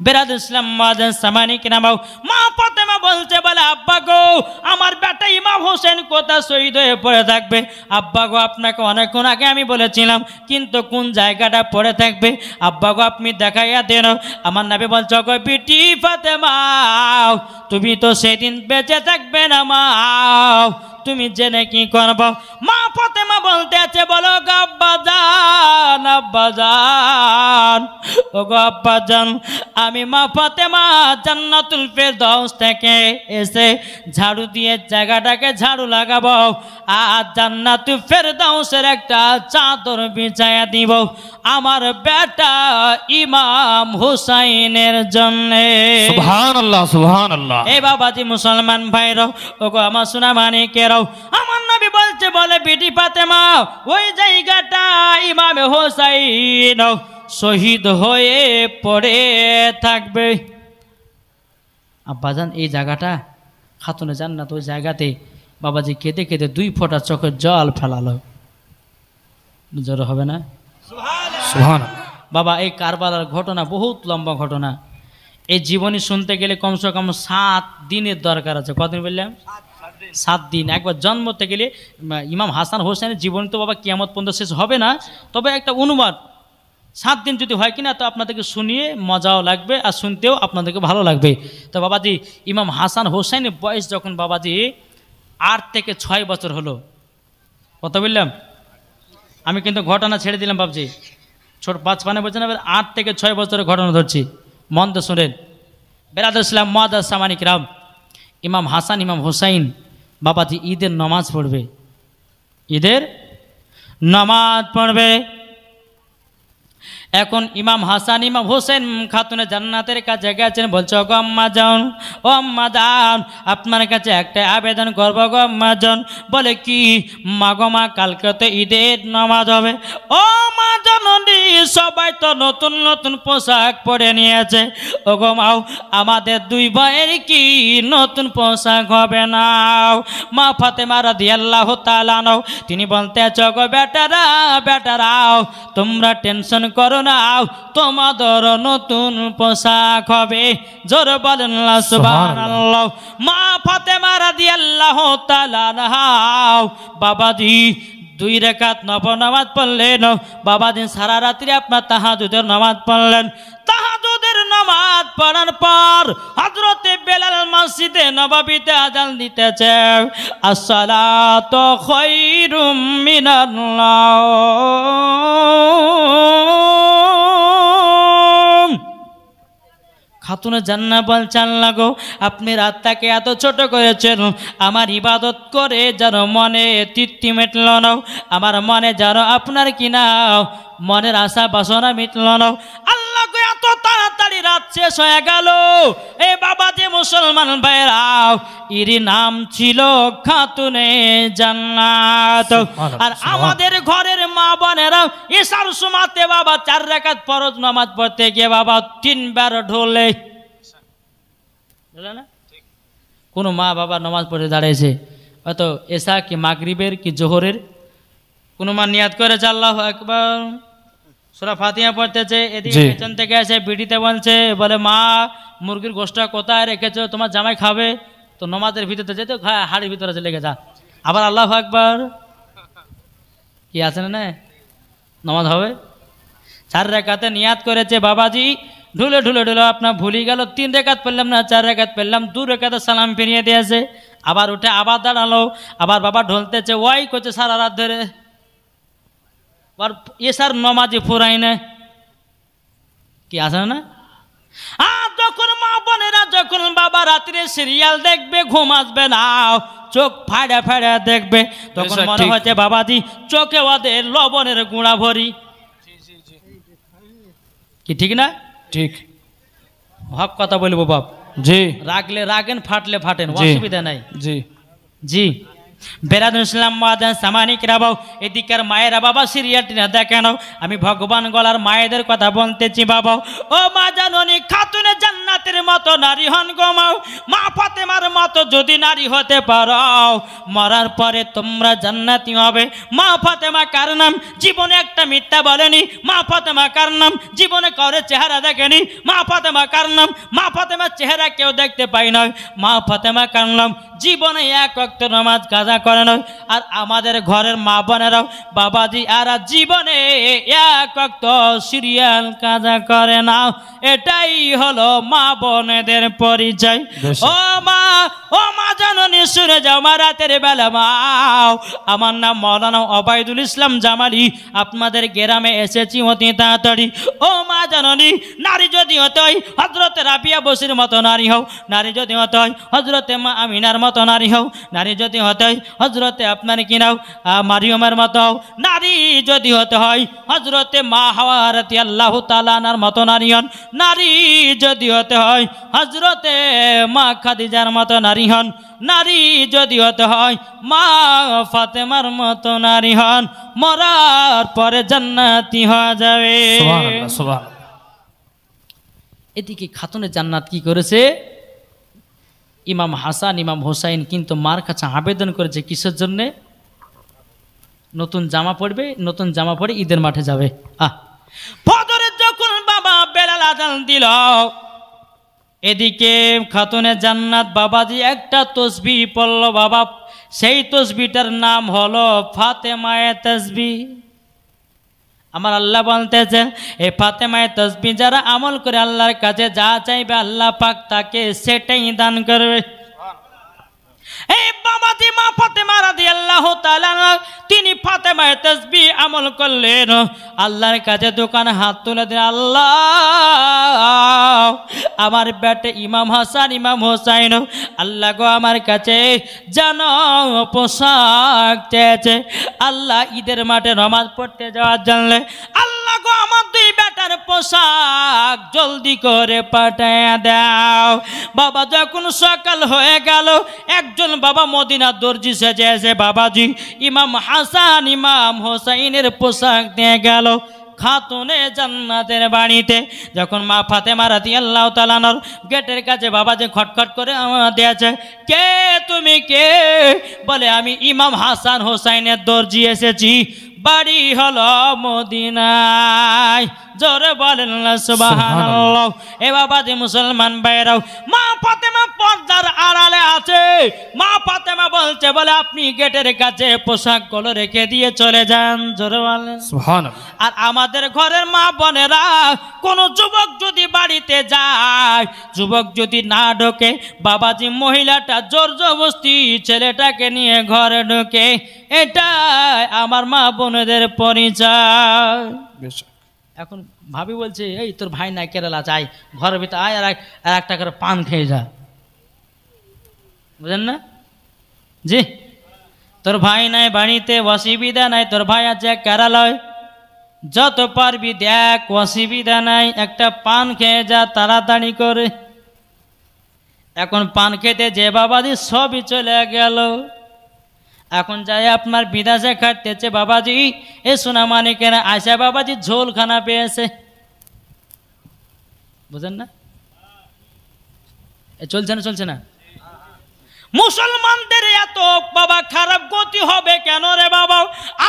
বেরাদ ইসলাম মাদান সামানিক নামাও মা ফাতেমা বলছে বলে আব্বা গো আমার বেটা ইমাম হোসেন কোথায় শহীদ হয়ে পড়ে থাকবে। আব্বা গো আপনাকে অনেকক্ষণ আগে আমি বলেছিলাম কিন্তু কোন জায়গাটা পড়ে থাকবে আব্বা গো আপনি দেখাইয়া দেন। আমার নবী বলছে গো বিটি ফাতেমা তুমি তো সেদিন বেঁচে থাকবে না মা তুমি জেনে কি করবো। মা ফাতেমা বলতে আছে বলো গো আব্বা জান আব্বা জান ও গো আব্বা জান আমি মা ফাতেমা জান্নাতুল ফেরদাউস থেকে এসে ঝাড়ু দিয়ে জায়গাটাকে ঝাড়ু লাগাবো আর জান্নাতুল ফেরদাউসের একটা চাদর বিছায়া দিব আমার বেটা ইমাম হুসাইনের জন্য সুবহানাল্লাহ সুবহানাল্লাহ। এই বাবাজি মুসলমান ভাইরা ও গো আমার সোনা মানিকেরাও আমার নবী বলছে বলে বিটি ফাতেমা ওই জায়গাটা ইমামে হোসাইন শহীদ হয়ে পড়ে থাকবে। আব্বাজান এই জায়গাটা খাতুনে জান্নাত, ওই জায়গাতে বাবাজি কেঁদে কেঁদে 2 ফোঁটা চোখের জল ফেলালো। জোর হবে না? সুবহানাল্লাহ। বাবা এই কারবালার ঘটনা বহুত লম্বা ঘটনা। এই জীবনী শুনতে গেলে কমসে কম 7 দিনের দরকার আছে। কতদিন বললাম? 7 দিন। একবার জন্মতে গেলে ইমাম হাসান হোসেনের জীবনী তো বাবা কিয়ামত পর্যন্ত শেষ হবে না, তবে একটা অনুবাদ 7 দিন যদি হয় কিনা তো আপনাদেরকে শুনিয়ে মজাও লাগবে আর শুনতেও আপনাদেরকে ভালো লাগবে। তো বাবাজি ইমাম হাসান হোসেনের বয়স যখন বাবাজি 8 থেকে 6 বছর হলো। কত বললাম? আমি কিন্তু ঘটনা ছেড়ে দিলাম বাবজি, ছোট 5 বলছেন, এবার 8 থেকে 6 বছরের ঘটনা ধরছি, মন তো শুনেন। বেরাদুল ইসলাম মুআজ্জাজ সামানি কিরাম, ইমাম হাসান ইমাম হোসাইন বাবাজি ঈদের নামাজ পড়বে, ঈদের নামাজ পড়বে। এখন ইমাম হাসান ইমাম হোসেন খাতুনে জান্নাতের কাছে গেছেন, বলছে গো আম্মা যান, ও আম্মা যান, আপনার কাছে একটা আবেদন করবো গো আম্মা যান। বলে কি? মা গো মা, কালকে তো ঈদের নামাজ হবে। ও মা জননী, সবাই তো নতুন নতুন পোশাক পরে নিয়েছে। ও গো মাও, আমাদের 2 ভাইয়ের কি নতুন পোশাক হবে না? মা ফাতেমা রাদিয়াল্লাহু তাআলা আনহা তিনি বলতেছ গো বেটারাও তোমরা টেনশন করো নাও, তোমাদের নতুন পোশাক হবে। জোরে বলেন সুবহানাল্লাহ। মা ফাতেমা রাদিয়াল্লাহু তাআলা আনহা বাবাজি 2 রাকাত নফল নামাজ পড়লেন। বাবাজি সারা রাত্রি আপনার তাহাজ্জুদের নামাজ পড়লেন। তাহাজ্জুদের নামাজ পড়ার পর হযরতে বেলাল মসজিদে নববীতে আযান দিতেছে, আসসালাতু খায়রুম মিনান নাওম। খাতুনে জান্নাত বলছেন, আল্লাহ গো, আপনি রাতটাকে এত ছোট করেছেন, আমার ইবাদত করে যেন মনে তৃপ্তি মিটল না, আমার মনে যেন আপনার কিনা মনের আশা বাসনা মিটল না। আল্লাহ গো, এত তাড়াতাড়ি রাত শেষ হয়ে গেল। এ বাবা যে মুসলমান ভাইরাও, এর নাম ছিল খাতুনে জান্নাত। আর আমাদের ঘরের মা বোনেরা ঈশার সময়তে বাবা 4 রাকাত ফরজ নামাজ পড়তে গিয়ে বাবা 3 বার ঢোলে। না কোনো মা বাবা নামাজ পড়ে দাঁড়িয়েছে, হয়তো এশা কি মাগরিবের কি জোহরের, কোনো মা নিয়াত করেছে আল্লাহু আকবার, সূরা ফাতিহা পড়তেছে, এদিকে পেছন থেকে এসে বিড়িতে বলছে, বলে মা মুরগির গোশটা কোথায় রেখেছো, তোমার জামাই খাবে। তো নামাজের ভিতরে যেতে হাড়ির ভিতরে চলে গেছে, আবার আল্লাহু আকবার কি আছে না নামাজ হবে। 4 রাকাতে নিয়াত করেছে বাবাজি, ঢুলে ঢুলে ঢুলে আপনার ভুলি গেল, 3 রাকাত পড়লাম না 4 রাকাত পড়লাম, 2 রাকাতে সালাম ফিরিয়ে দিয়েছে, আবার উঠে আবার দাঁড়ালো, আবার বাবা ঢলতেছে, ওয়াই করছে সারা রাত ধরে, আর এসার নমাজি ফুরাই না কি আছে না। আর যখন মা বোনেরা যখন বাবা রাত্রে সিরিয়াল দেখবে, ঘুম আসবে না, চোখ ফাড়া ফাড়া দেখবে, তখন মনে হচ্ছে বাবাজি চোখে ওদের লবণের গুঁড়া ভরি, কি ঠিক না? ঠিক, হক কথা বলবো বাপ। জি, রাগলে রাগেন, ফাটলে ফাটেন, অসুবিধা নাই। জি জি বেরাদুল ইসলাম মুআজ্জাজ সামানি কিরাম, এদিকের মায়েরা বাবা সিরিয়ালটি না দেখেন, আমি ভগবান গলার মায়েদের কথা বলতেছি বাবা। ও মা জাননী, খাতুনে জান্নাতের মতো নারী হন গো মাও, মা ফাতেমার মতো যদি নারী হতে পারো, মরার পরে তোমরা জান্নাতি হবে। মা ফাতেমা কার নাম? জীবনে একটা মিথ্যা বলেনি। মা ফাতেমা কার নাম? জীবনে কারো চেহারা দেখেনি। মা ফাতেমা কার নাম? মা ফাতেমার চেহারা কেউ দেখতে পাই না। মা ফাতেমা কার নাম? জীবনে 1 ওয়াক্ত নামাজ কাজা করে না। আর আমাদের ঘরের মা বোনেরাও বাবাজি আর জীবনে 1 ওয়াক্ত সিরিয়াল কাজা করে না। এটাই হলো মা বোনেদের পরিচয়। ও মা জাননী, শুনে যাও, মা রাতের বেলা মাও, আমার নাম মাওলানা ওবায়দুল ইসলাম জামালি, আপনাদের গ্রামে এসেছি অতি তাড়াতাড়ি। ও মা জাননী, নারী যদি হতে হয় হযরতে রাবিয়া বসির মতো নারী হও, নারী যদি হতে হয় হযরতে মা আমিনার মতো নারী হও, নারী যদি হতে হয় হযরতে আপনার কি নাও মারিয়মের মতো হও, নারী যদি হতে হয় হযরতে মা হাওয়া রাদিয়াল্লাহু তাআলা আনহার মতো নারী হন, নারী যদি হতে হয় হযরতে মা খাদিজার মতো নারী নারী হন, নারী যদি হতে হয় মা ফাতেমার মতো নারী হন, মরার পরে জান্নাতি হয়ে যাবে। সুবহানাল্লাহ, সুবহানাল্লাহ। এদিকে খাতুনে জান্নাত কি করেছে? ইমাম হাসান ইমাম হোসাইন কিন্তু মার কাছে আবেদন করেছে কিসের জন্যে? নতুন জামা পরবে, নতুন জামা পরে ঈদের মাঠে যাবে। ফজরে যখন বাবা বেলাল আযান দিল, এদিকে খাতুনে জান্নাত বাবাজি একটা তসবিহ পড়ল বাবা, সেই তসবিহটার নাম হলো ফাতেমায়ে তাসবিহ। আমার আল্লাহ বলতেছেন এই ফাতেমায়ে তাসবিহ যারা আমল করে আল্লাহর কাছে যা চাইবে আল্লাহ পাক তাকে সেটাই দান করবে। এই বাবাজি মা ফাতেমা রাদিয়াল্লাহু তাআলা তিনি ফাতেমায়ে তাসবিহ আমল করলেন, আল্লাহর কাছে দোকানে হাত তুলে দিলেন, আল্লাহ আমার বেটে ইমাম হাসান ইমাম হোসাইন আল্লাহ গো আমার কাছে যেন পোশাক চেয়েছে, আল্লাহ ঈদের মাঠে নামাজ পড়তে যাওয়ার জন্য আল্লাহ গো আমার দুই বেটার পোশাক জলদি করে পাঠিয়ে দাও। বাবা যখন সকাল হয়ে গেল, একজন বাবা মদিনা দর্জি সেজে এসে বাবাজি ইমাম হাসান ইমাম হোসাইনের পোশাক দিয়ে গেল খাতুনে জান্নাতের বাড়িতে। যখন মা ফাতেমা রাদিয়াল্লাহু তাআলা আনহার গেটের কাছে বাবাজি খটখট করে আওয়াজ দিয়েছে, কে তুমি কে? বলে আমি ইমাম হাসান হোসাইনের দর্জি এসেছি, বাড়ি হলো মদিনায়। জোরে বলেন না সুবহানাল্লাহ। এ বাবাজি মুসলমান ভাইরাও, মা ফাতেমা পর্দার আড়ালে আছে। মা ফাতেমা বলছে বলে আপনি গেটের কাছে পোশাকগুলো রেখে দিয়ে চলে যান। জোরে বলেন সুবহানাল্লাহ। আর আমাদের ঘরের মা বোনেরা, কোনো যুবক যদি বাড়িতে যায়, যুবক যদি না ঢোকে, বাবাজি মহিলাটা জোর জবরদস্তি ছেলেটাকে নিয়ে ঘরে ঢোকে, এটাই আমার মা বোনেদের পরিচয়। এখন ভাবি বলছে এই তোর ভাই নাই কেরালা, যাই ঘরের ভিতরে আয় আর একটা করে পান খেয়ে যা, বুঝেন না জি? তোর ভাই নাই বাড়িতে, অসুবিধা নাই, তোর ভাই আছে কেরালায়, যত পারবি দেখ, অসুবিধা নাই, একটা পান খেয়ে যা তাড়াতাড়ি করে। এখন পান খেতে যে বাবাজি সবই চলে গেল। এখন যাই আপনার বিদেশে খাটতেছে বাবাজি, এ সোনা মানিকের আশা বাবাজি ঝোল খানা পেয়েছে, বুঝেন না? চলছে না চলছে না? মুসলমানদের এত বাবা খারাপ গতি হবে কেন রে বাবা?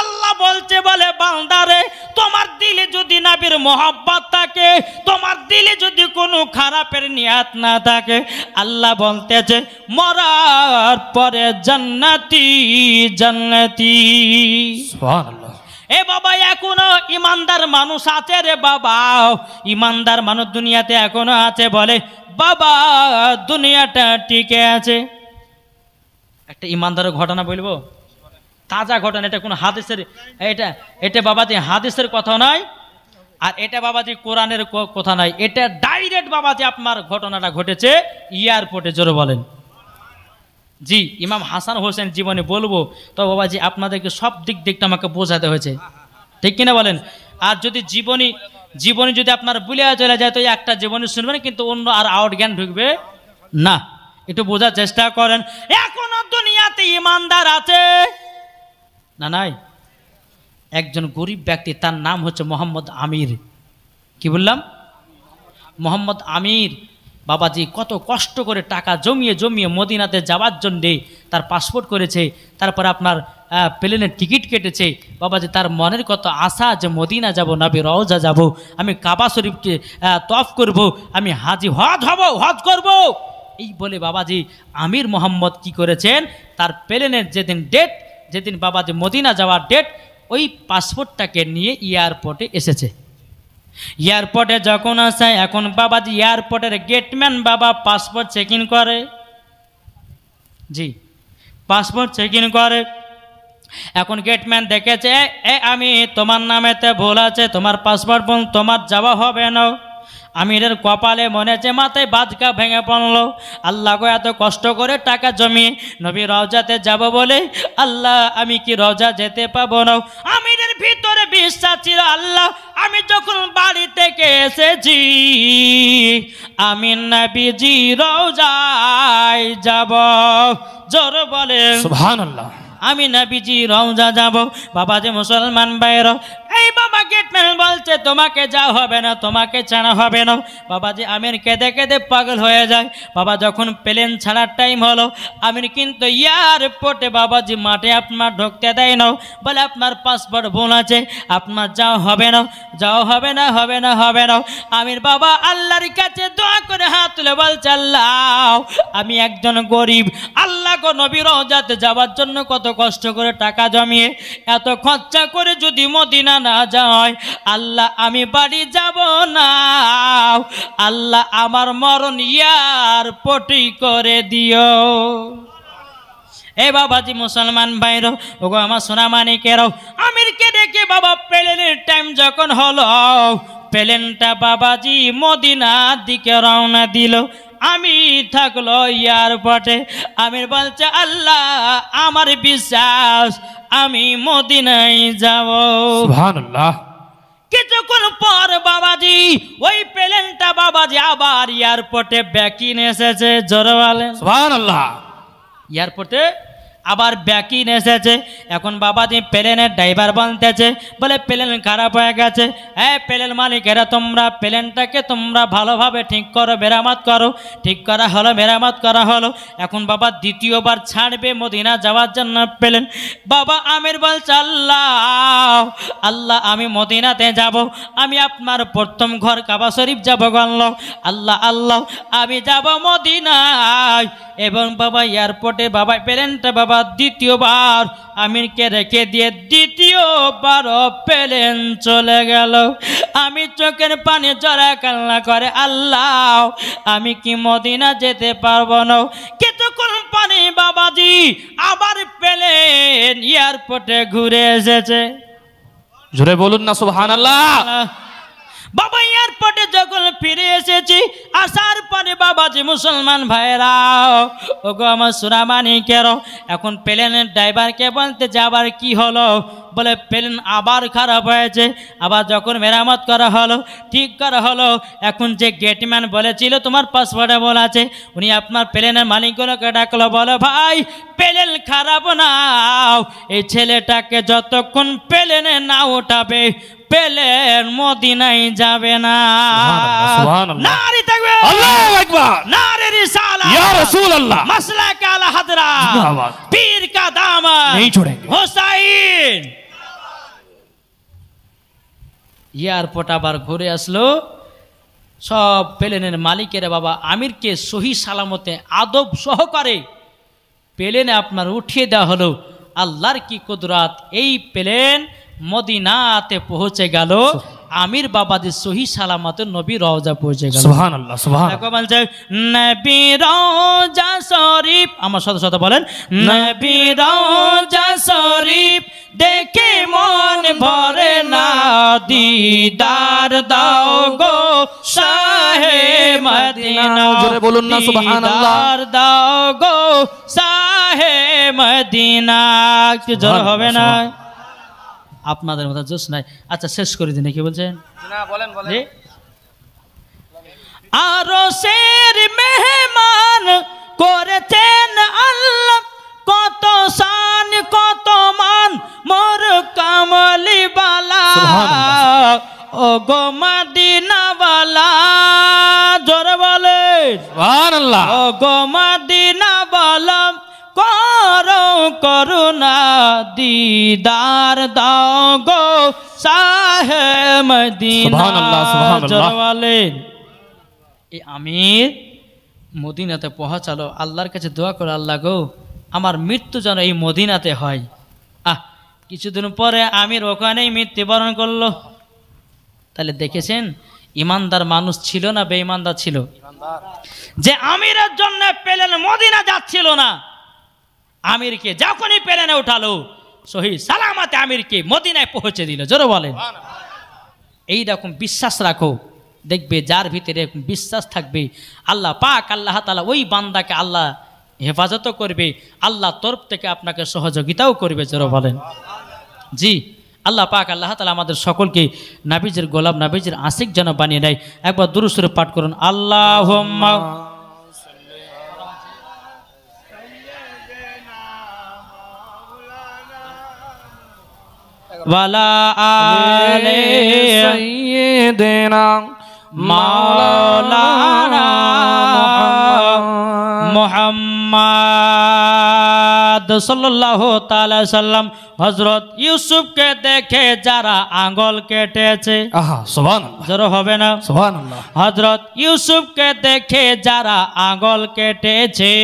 আল্লাহ বলছে বলে বান্দারে তোমার দিলে যদি নবীর মোহাব্বত থাকে, তোমার দিলে যদি কোনো খারাপের নিয়াত না থাকে, আল্লাহ বলতেছে মরার পরে জান্নাতি জান্নাতি। সুবহানাল্লাহ। এ বাবা এখনো ইমানদার মানুষ আছে রে বাবা, ইমানদার মানুষ দুনিয়াতে এখনো আছে, বলে বাবা দুনিয়াটা টিকে আছে। একটা ইমানদারের ঘটনা বলবো, তাজা ঘটনা, এটা কোনো হাদিসের, এটা বাবাজি হাদিসের কথা নয়, আর এটা বাবাজি কোরআনের কথা নয়, এটা ডাইরেক্ট বাবাজি আপনার ঘটনাটা ঘটেছে এয়ারপোর্টে। জোরে বলেন জি। ইমাম হাসান হোসেন জীবনে বলবো, তো বাবাজি আপনাদেরকে সব দিকটা আমাকে বোঝাতে হয়েছে, ঠিক কিনা বলেন? আর যদি জীবনী যদি আপনার বুলিয়া চলে যায়, তো একটা জীবনী শুনবেন কিন্তু অন্য আর আউট জ্ঞান ঢুকবে না, একটু বোঝার চেষ্টা করেন। এখনো দুনিয়াতে ইমানদার আছে না নাই? একজন গরিব ব্যক্তি, তার নাম হচ্ছে মোহাম্মদ আমির। কি বললাম? মোহাম্মদ আমির বাবাজি কত কষ্ট করে টাকা জমিয়ে জমিয়ে মদিনাতে যাওয়ার জন্যে তার পাসপোর্ট করেছে, তারপর আপনার প্লেনের টিকিট কেটেছে। বাবাজি তার মনের কত আশা যে মদিনা যাব, নবী রওজা যাব, আমি কাবা শরীফকে তওয়াফ করব, আমি হাজি হজ করব, এই বলে বাবাজি আমির মোহাম্মদ কি করেছেন, তার প্লেনের যেদিন বাবাজি মদিনা যাওয়ার ডেট, ওই পাসপোর্টটাকে নিয়ে এয়ারপোর্টে এসেছে। এয়ারপোর্টে যখন আসে, এখন বাবাজি এয়ারপোর্টের গেটম্যান বাবা পাসপোর্ট চেক ইন করে, জি পাসপোর্ট চেক ইন করে। এখন গেটম্যান দেখেছে আমি তোমার নামেতে ভুল আছে, তোমার পাসপোর্ট বোন তোমার যাওয়া হবে না। আমিরের কপালে মনে হচ্ছে মাথায় বাজকা ভেঙে পড়লো, আল্লাহ গো এত কষ্ট করে টাকা জমিয়ে নবী রওজাতে যাব বলে, আল্লাহ আমি কি রওজা যেতে পাবো না? আমিরের ভিতরে ইচ্ছা ছিল আল্লাহ আমি যখন বাড়ি থেকে এসেছি আমি নবীজি রওজায় যাব। জোর বলে সুবহানাল্লাহ। আমি নবীজি রওজা যাব। বাবা যে মুসলমান ভাইরা, এই বাবা গেটম্যান বলছে তোমাকে যা হবে না, তোমাকে ছাড়া হবে না। বাবাজি আমির কেঁদে কেঁদে পাগল হয়ে যায়। বাবা যখন প্লেন ছাড়ার টাইম হলো, আমির কিন্তু এয়ারপোর্টে বাবাজি মাঠে আপনার ঢুকতে দেয় না, বলে আপনার পাসপোর্ট ভুল আছে, আপনার যাওয়া হবে না, যাওয়া হবে না, হবে না, হবে না। আমির বাবা আল্লাহর কাছে দোয়া করে হাত তুলে বলছে আল্লাহ আমি একজন গরিব, আল্লাহ গো নবী রওজাতে যাওয়ার জন্য কত কষ্ট করে টাকা জমিয়ে এত খরচা করে যদি মদিনা না যায়, আল্লাহ আমি বাড়ি যাব না, আল্লাহ আমার মরণ এয়ারপোর্টই করে দিও। এ বাবাজি মুসলমান ভাইরা, ওগো আমার সোনা মানিকেরাও, আমিরকে দেখে বাবা প্লেনের টাইম যখন হলো, প্লেনটা বাবাজি মদিনার দিকে রওনা দিল। আমি থাকলো এয়ারপোর্টে। আমির বলছে আল্লাহ আমার বিশ্বাস আমি মদিনায় যাব। সুবহানাল্লাহ। কিছুক্ষণ পর বাবাজি ওই প্লেনটা বাবাজি আবার এয়ারপোর্টে ব্যাকিং এসেছে। জোরে বলেন সুবহানাল্লাহ। এয়ারপোর্টে আবার ব্যাকিং এসেছে। এখন বাবাজি প্লেনের ড্রাইভার বলতেছে, বলে প্লেন খারাপ হয়ে গেছে, হ্যাঁ প্লেন মালিকেরা তোমরা প্লেনটাকে তোমরা ভালোভাবে ঠিক করো, মেরামত করো। ঠিক করা হলো, মেরামত করা হলো। এখন বাবা দ্বিতীয়বার ছাড়বে মদিনা যাওয়ার জন্য প্লেন। বাবা আমির বলছে আল্লাহ আল্লাহ আমি মদিনাতে যাব, আমি আপনার প্রথম ঘর কাবা শরীফ যাব আল্লাহ, আল্লাহ আল্লাহ আমি যাব মদিনায়। এবং বাবা এয়ারপোর্টে বাবা প্লেনটা বাবা দ্বিতীয়বার আমিরকে রেখে দিয়ে দ্বিতীয়বার প্লেন চলে গেল। আমি চোখের পানি জড়া কান্না করে আল্লাহ আমি কি মদিনা যেতে পারবো না। কিছুক্ষণ পানি বাবাজি আবার প্লেন এয়ারপোর্টে ঘুরে এসেছে। জোরে বলুন না সুবহানাল্লাহ। বাবা এয়ারপোর্টে যখন ফিরে এসেছি, আসার পরে বাবাজি মুসলমান ভাইরা, ওগো আমার সুরামানি কেরো, এখন প্লেনের ড্রাইভারকে বলতে যে আবার কি হলো, বলে প্লেন আবার খারাপ হয়েছে। আবার যখন মেরামত করা হলো, ঠিক করা হলো, এখন যে গেটম্যান বলেছিল তোমার পাসপোর্টে বলা আছে, উনি আপনার প্লেনের মালিকগুলোকে ডাকলো, বলো ভাই প্লেন খারাপ না, এই ছেলেটাকে যতক্ষণ প্লেনে না ওঠাবে প্লেন মদিনায় যাবে না। সুবহানাল্লাহ। নারী থাকবে আল্লাহু আকবার। নারী রিসালা ইয়া রাসূলুল্লাহ। মাসলা কা আলা হাদরা জিন্দাবাদ। পীর কা দামন नहीं छोड़ेंगे। হোসাইন। এয়ারপোর্ট আবার ঘুরে আসলো। সব প্লেনের মালিকেরা বাবা আমিরকে সহি সালামতে আদব সহকারে প্লেনে আপনার উঠিয়ে দেওয়া হলো। আল্লাহর কি কুদরত, এই প্লেন মদিনাতে পৌঁছে গেল। আমির বাবাদের সহি সালামতে নবী রওজা পৌঁছে গেল। সুবহানাল্লাহ সুবহানাল্লাহ। বলছে নবী রওজা শরীফ, আমার সাথে সাথে বলেন নবী রওজা শরীফ দেখে মন ভরে না, দিদার দাও গো শাহে মদিনা। জোরে বলুন না সুবহানাল্লাহ। দিদার দাও গো শাহে মদিনা। কি জোর হবে না? আপনাদের মতো জোশ নাই। আচ্ছা শেষ করে দিন, কি বলছেন? আরো শের মেহমান করেছেন আল্লাহ, কত শান কত মান মোর কামলি বালা, ও গো মদিনা বালা। জোরে বলে সুবহানাল্লাহ। ও গো মদিনা বালা, করো করুণা দিদার দাও গো শাহে মদিনা। সুবহানাল্লাহ সুবহানাল্লাহ। বলেন এই আমির মদিনাতে পৌঁছালো। আল্লাহর কাছে দোয়া করে, আল্লাহ গো আমার মৃত্যু যেন এই মদিনাতে হয়। কিছুদিন পরে আমির ওখানেই মৃত্যুবরণ করলো। তাহলে দেখেছেন ইমানদার মানুষ ছিল না বেঈমানদার ছিল? যে আমিরের জন্য প্লেন মদিনা যাচ্ছিল না, আমিরকে যখনই প্লেনে উঠালো সহি সালামতে আমিরকে মদিনায় পৌঁছে দিল। জোরে বলেন এইরকম বিশ্বাস রাখো, দেখবে যার ভিতরে বিশ্বাস থাকবে আল্লাহ পাক আল্লাহ তাআলা ওই বান্দাকে আল্লাহ হেফাজতও করবে, আল্লাহ তরফ থেকে আপনাকে সহযোগিতাও করবে। জোরে বলেন জি। আল্লাহ পাক আল্লাহ তাআলা আমাদের সকলকে নাবিজের গোলাম নাবিজের আশিক যেন বানিয়ে নেয়। একবার দুরূদ শরীফ পাঠ করুন। আল্লাহুম্মা ওয়ালা আলে সাইয়্যিদিনা মাওলানা মুহাম্মদ সাল্লাল্লাহু তাআলা সাল্লাম। হযরত ইউসুফকে দেখে যারা আঙ্গুল কেটেছে, আহা সুবহানাল্লাহ, জোরে হবে না সুবহানাল্লাহ। হযরত ইউসুফকে দেখে যারা আঙ্গুল কেটেছে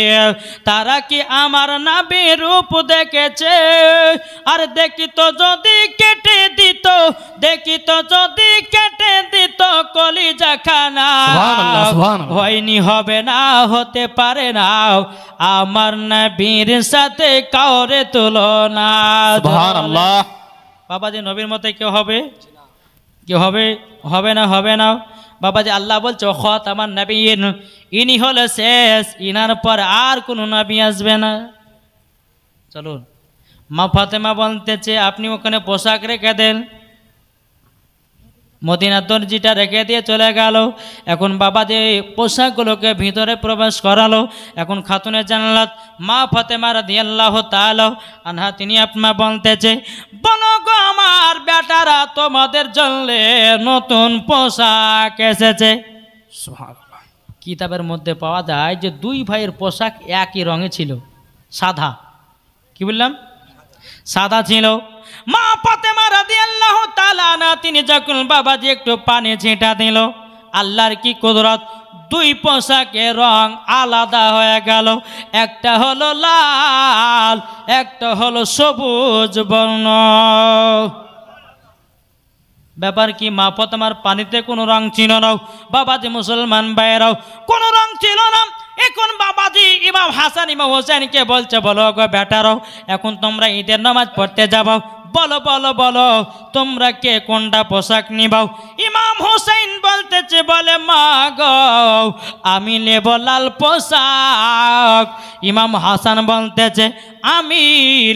তারা কি আমার নবীর রূপ দেখেছে? আর দেখিত যদি কেটে দিত, দেখিত যদি কেটে দিত কলিজা খানা, সুবহানাল্লাহ, সুবহানাল্লাহ। হয়নি, হবে না, হতে পারে না আমার নবীর সাথে কাউরে তুলনা। সুবহানাল্লাহ। বাবাজি নবীর মতে কেউ হবে? কেউ হবে? হবে না, হবে না। বাবাজি আল্লাহ বলছে খাতামান নবিয়্যিন, ইনি হলো শেষ, ইনার পর আর কোনো নবী আসবে না। চলুন, মা ফাতেমা বলতেছে আপনি ওখানে পোশাক রেখে দেন। মদিনার দর্জিটা রেখে দিয়ে চলে গেল। এখন বাবা যে পোশাকগুলোকে ভিতরে প্রবেশ করালো, এখন খাতুনে জান্নাত মা ফাতেমা রাদিয়াল্লাহু তাআলা আনহা তিনি আপনা বলতেছে, বলো গো আমার বেটারা তোমাদের জন্য নতুন পোশাক এসেছে। সুবহানাল্লাহ। কিতাবের মধ্যে পাওয়া যায় যে দুই ভাইয়ের পোশাক একই রঙে ছিল, সাদা। কি বললাম? সাদা ছিল। মা ফাতেমা রাদিয়াল্লাহু তাআলা আনহা তিনি যখন বাবাজি একটু পানি ছিটা দিল, আল্লাহর কি কুদরত, দুই পোশাকের রং আলাদা হয়ে গেল। একটা হলো লাল, একটা হলো সবুজ বর্ণ। ব্যাপার কি? মা ফাতেমার পানিতে কোনো রং ছিল না। বাবাজি মুসলমান ভাইয়েরাও কোনো রং ছিল না। এখন বাবাজি ইমাম হাসান ইমাম হোসেনকে বলছে, বলো গো বেটারো, এখন তোমরা ঈদের নামাজ পড়তে যাবো, বলো বলো বলো তোমরা কে কোনটা পোশাক নিবাও? ইমাম হোসেন বলতেছে, বলে মা গো আমি নেব লাল পোশাক। ইমাম হাসান বলতেছে আমি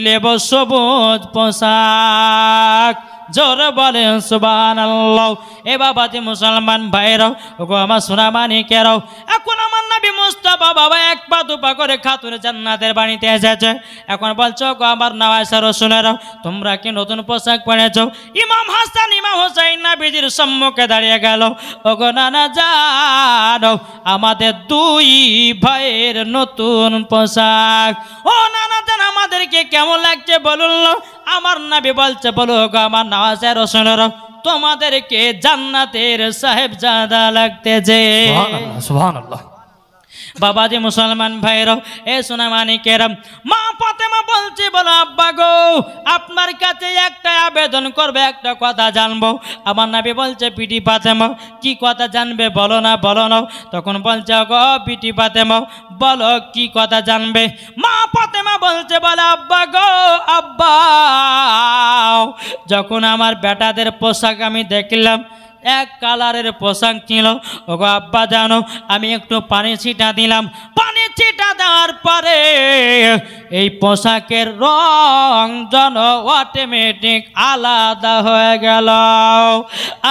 নেব সবুজ পোশাক। জোরে বলেন সুবহানাল্লাহ। এ বাবাজি মুসলমান ভাইরাও, ওগো আমার সোনা মানিকেরাও, এখন আমার নবী মুস্তাফা বাবা এক পা দুপা করে খাতুনে জান্নাতের বাড়িতে এসেছে। এখন বলছো গো আমার নওয়াইসা রাসূলেরাও, তোমরা কি নতুন পোশাক পরেছো? ইমাম হাসান ইমাম হোসেন নবীজির সম্মুখে দাঁড়িয়ে গেল। ওগো নানা জানো আমাদের দুই ভাইয়ের নতুন পোশাক। ও নানা জান আমাদেরকে কেমন লাগছে বলুন। আমার নবী বলছে, বলো গো আমার নওয়াইসা রাসূলেরাও, তোমাদেরকে জান্নাতের সাহেবজাদা লাগতেছে। সুবহানাল্লাহ, সুবহানাল্লাহ। বাবাজি মুসলমান ভাইরাও, এ সোনা মানিকেরাম, মা ফাতেমা বলছে, বলো আব্বা গো আপনার কাছে একটা আবেদন করবে, একটা কথা জানবো। আমার নবী বলছে, বিটি ফাতেমা কি কথা জানবে বলো না, বলো না। তখন বলছে, গো বিটি ফাতেমা বলো কি কথা জানবে? মা ফাতেমা বলছে, বলে আব্বা গো আব্বা, যখন আমার বেটাদের পোশাক আমি দেখলাম এক কালারের পোশাক ছিল, ওগো আব্বা জানো আমি একটু পানি ছিটা দিলাম, পানি ছিটা দেওয়ার পরে এই পোশাকের রং যেন অটোমেটিক আলাদা হয়ে গেল।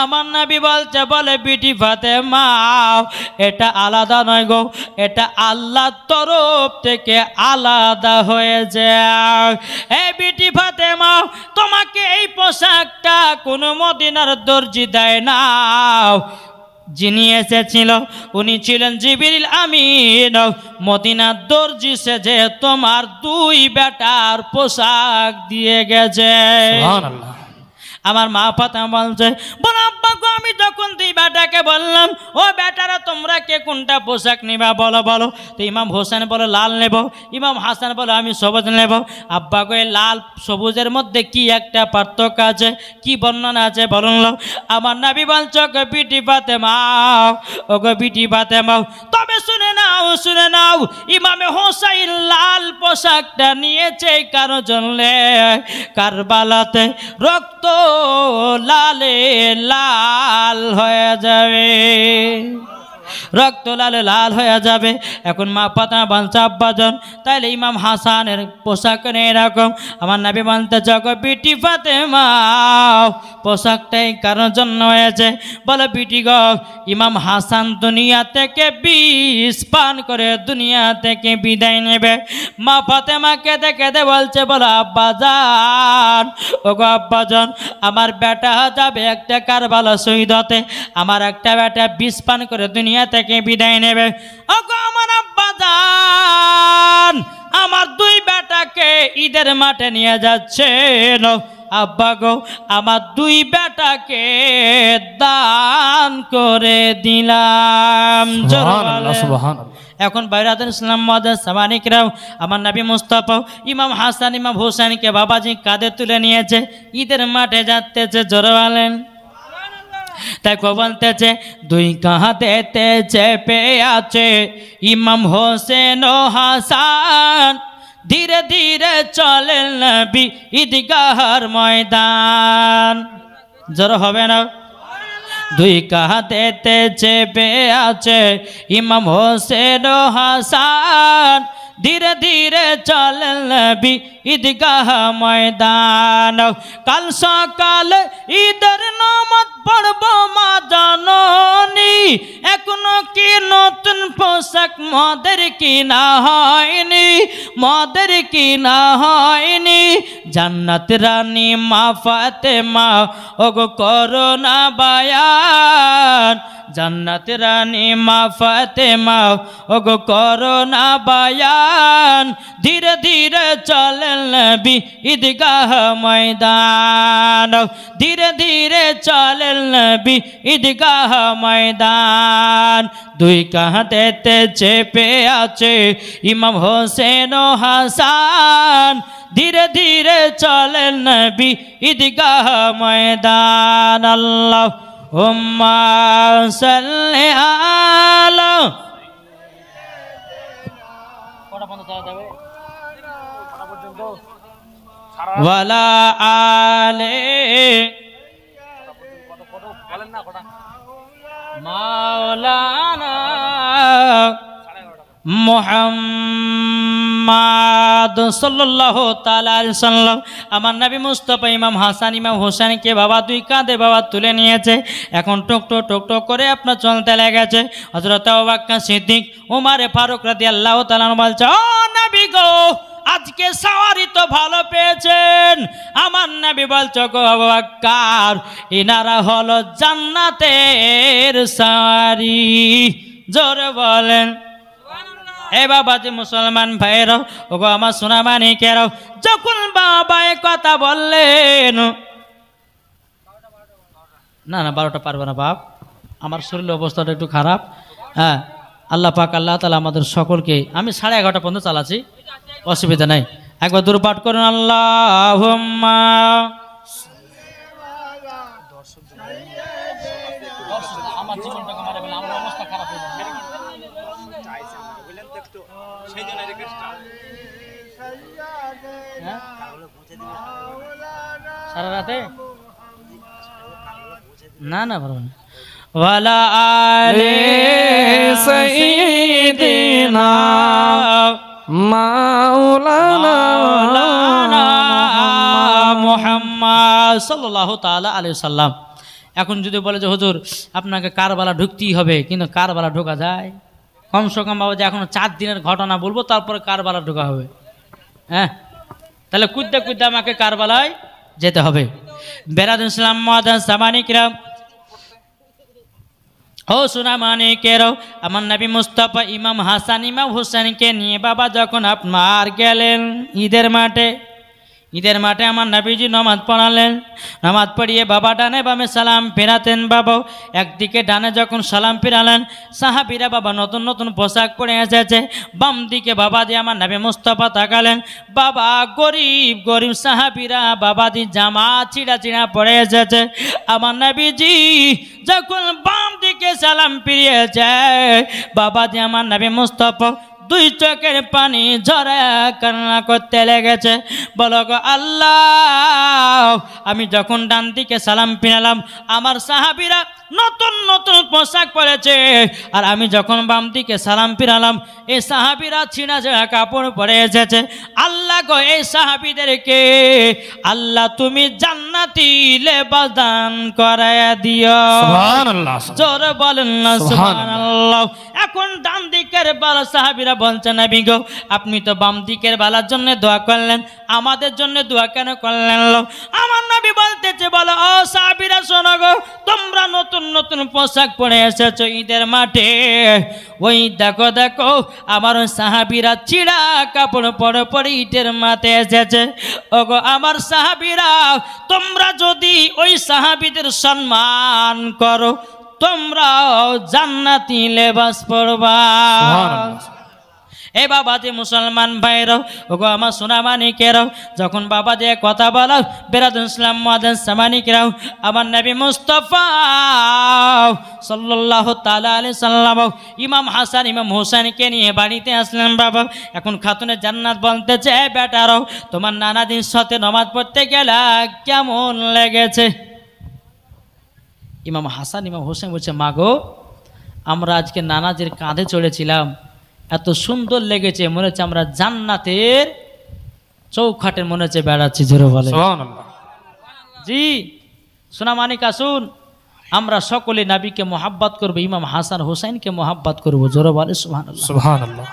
আমার নবী বলছে, বলে বিটি ফাতেমা এটা আলাদা নয় গো, এটা আল্লাহর তরফ থেকে আলাদা হয়ে যায়। এই বিটি ফাতেমা তোমাকে এই পোশাকটা কোনো মদিনার দর্জি দেয় না। যিনি এসেছিল উনি ছিলেন জিবরিল আমিন। মদিনার দর্জি সেজে তোমার দুই বেটার পোশাক দিয়ে গেছে। সুবহানাল্লাহ। আমার মা ফাতেমা বলছে, বলো আব্বা গো আমি যখন দুই বেটাকে বললাম, ও বেটারা তোমরা কে কোনটা পোশাক নিবা বলো বলো। তো ইমাম হোসেন বলে লাল নেব, ইমাম হাসান বলে আমি সবুজ নেব। আব্বা গো লাল সবুজের মধ্যে কি একটা পার্থক্য আছে, কি বর্ণনা আছে বলুন। আমার নবী বলছো গো বিটি ফাতেমা, ও গো বিটি ফাতেমা তবে শুনে নাও, শুনে নাও, ইমামে হোসেন লাল পোশাকটা নিয়েছে কারো জন্যে কারবালাতে রক্ত লালে লাল হয়ে যাবে। রক্ত লালে লাল হয়ে যাবে। এখন মা ফাতেমা বলছে আব্বাজান তাইলে ইমাম হাসানের পোশাক এরকম। আমার নবী বলতে গো বিটি ফাতেমা পোশাকটাই কারণ জন্য হয়েছে। বলে বিটি গো ইমাম হাসান দুনিয়া থেকে বিষ পান করে দুনিয়া থেকে বিদায় নেবে। মা ফাতেমা কেঁদে কেঁদে বলছে বলো আব্বাজান ও গো আব্বাজান আমার বেটা যাবে একটা কারবালা শহীদ হতে, আমার একটা বেটা বিষ পান করে দুনিয়া থেকে বিদায় নেবে। ও গো আমার আব্বাজান আমার দুই বেটাকে ঈদের মাঠে নিয়ে যাচ্ছেন। আব্বা গো আমার দুই বেটাকে দান করে দিলাম। সুবহানাল্লাহ সুবহানাল্লাহ। এখন বাইরাতুল ইসলাম মুআজ্জাজ সামানিকরাও আমার নবী মুস্তাফা ইমাম হাসান ইমাম হোসেনকে বাবাজি কাঁধে তুলে নিয়েছে, ঈদের মাঠে যাচ্তেছে। জোরে বলেন। তাই কো বলতেছে দুই কাঁধেতে চেপে আছে ইমাম হোসেন ও হাসান, ধীরে ধীরে চলেন নবী ঈদগাহর ময়দান। জোরে হবে না? দুই কাঁধেতে চেপে আছে ইমাম হোসেন ও হাসান, ধীরে ধীরে চলেন নবী ঈদগাহ ময়দান। কাল সকালে ঈদের নামাজ পড়ব মা জননী, এখনো কি নতুন পোশাক মদের কিনা হয়নি, মদের কিনা হয়নি। জান্নাত রানী মা ফাতেমা ওগো করোনা বায়ান, জান্নাত রানী মা ফাতেমা ওগো করোনা বায়ান, ধীরে ধীরে চলেন নবী ঈদগাহ ময়দান, ধীরে ধীরে চলেন নবী ঈদগাহ ময়দান। দুই কাঁধেতে চেপে আছে ইমাম হোসেন ও হাসান, ধীরে ধীরে চলেন নবী ঈদগাহ ময়দান। আল্লাহুম্মা সাল্লি আলা ওয়ালা আলে মাওলানা মুহাম্মদ সাল্লাল্লাহু তাআলা আলাইহি সাল্লাম। আমার নবী মুস্তাফা ইমাম হাসান ইমাম হোসেনকে বাবা দুই কাঁধে বাবা তুলে নিয়েছে। এখন টুকটুক টুকটুক করে আপনার চলতে লেগেছে। হযরত আবু বকর সিদ্দিক ওমর ফারুক রাদিয়াল্লাহু তাআলা বলছে ও নবী গো আজকে সাওয়ারি তো ভালো পেয়েছেন। আমার নবী বলছে গো আবু বকর ইনারা হলো জান্নাতের সাওয়ারি। জোরে বলেন। এ বাবাজি মুসলমান ভাইরাও ওগো আমার সোনা মানিকেরাও, যখন বাবা এ কথা বললেন না না 12টা পারবে না বাপ, আমার শরীরের অবস্থাটা একটু খারাপ। হ্যাঁ আল্লাহ পাক আল্লাহ তাআলা আমাদের সকলকে, আমি 11:30 পর্যন্ত চালাচ্ছি, অসুবিধা নাই। একবার দূর পাঠ করুন আল্লাহুম্মা আমার জীবনটাকে মারা গেল, আমার অবস্থা খারাপ হয়ে যাবে। সারা রাতে না না পারবো না। ওয়ালা আলে সাইয়্যিদিনা মাওলানা মুহাম্মদ সাল্লাল্লাহু তাআলা আলাইহি সাল্লাম। এখন যদি বলে যে হুজুর আপনাকে কারবালা ঢুকতেই হবে, কিন্তু কারবালা ঢোকা যায়? কমসে কম বাবা যে এখন 4 দিনের ঘটনা বলবো তারপরে কারবালা ঢোকা হবে। হ্যাঁ তাহলে কুদ্দে কুদ্দে আমাকে কারবালায় যেতে হবে। বেরাদ ইসলাম মুআজ্জাজ সামানিকরাম ও সোনা মানিকেরাও, আমার নবী মুস্তাফা ইমাম হাসান ইমাম হোসেনকে নিয়ে বাবা যখন আপনার গেলেন ঈদের মাঠে, ঈদের মাঠে আমার নবীজি নামাজ পড়ালেন। নামাজ পড়িয়ে বাবা ডানে বামে সালাম ফেরাতেন। বাবা একদিকে ডানে যখন সালাম ফেরালেন, সাহাবীরা বাবা নতুন নতুন পোশাক পরে এসেছে। বাম দিকে বাবা দিয়ে আমার নবী মুস্তাফা তাকালেন, বাবা গরিব গরিব সাহাবীরা বাবা দি জামা চিড়া চিড়া পরে এসেছে। আমার নবীজি যখন বাম দিকে সালাম ফিরিয়েছে, বাবা দিয়ে আমার নবী মুস্তাফা দুই চোখের পানি ঝরা কান্না করতে লেগেছে। বলো গো আল্লাহ, আমি যখন ডান দিকে সালাম ফিরালাম আমার সাহাবীরা নতুন নতুন পোশাক পরেছে। আর আমি যখন বাম দিকে সালাম ফিরালাম, এই সাহাবীরা ছিঁড়া ছিঁড়া কাপড় পরে এসেছে। আল্লাহ গো, এই সাহাবীদেরকে আল্লাহ তুমি জান্নাতি লেবাস দান করায়া দিও। সুবহানাল্লাহ। জোরে বলেন না সুবহানাল্লাহ। এখন ডান দিকের বালা সাহাবীরা বলছেন, নবী গো আপনি তো বাম দিকের বালার জন্য দোয়া করলেন, আমাদের জন্য দোয়া কেন করলেন? আমার নবী বলতেছে, বলো ও সাহাবীরা শোনো গো, তোমরা নতুন নতুন পোশাক পরে এসেছো ঈদের মাঠে, ওই দেখো দেখো আমার ওই সাহাবীরা চিড়া কাপড় পরে পরে ঈদের মাঠে এসেছে। ওগো আমার সাহাবীরা, তোমরা যদি ওই সাহাবীদের সম্মান করো, তোমরাও জান্নাতি লেবাস পরবা। এ বাবা যে মুসলমান ভাইরাও, ওগো আমার সোনামানিকেরাও, যখন বাবা যে কথা বলো বেরাদুল ইসলাম মুআদ্দিন সামানিকেরাও, আমার নবী মুস্তাফা সাল্লাল্লাহু তাআলা আলাইহি সাল্লাম ইমাম হাসান ইমাম হোসেনকে নিয়ে বাড়িতে আসলেন। বাবা এখন খাতুনে জান্নাত বলতেছে, বেটারাও তোমার নানাদিন সাথে নামাজ পড়তে গেলা কেমন লেগেছে? ইমাম হাসান ইমাম হোসেন বলছে, মাগো আমরা আজকে নানাজির কাঁধে চড়েছিলাম, এত সুন্দর লেগেছে, মনে হচ্ছে আমরা জান্নাতের চৌখাটের মনে হচ্ছে বেড়াচ্ছি। জোরে বলে সুবহানাল্লাহ। জি সোনা মানিক, আসুন আমরা সকলে নবীকে মোহাব্বত করবো, ইমাম হাসান হোসেনকে মোহাব্বত করবো। জোরে বলে সুবহানাল্লাহ। সুবহানাল্লাহ।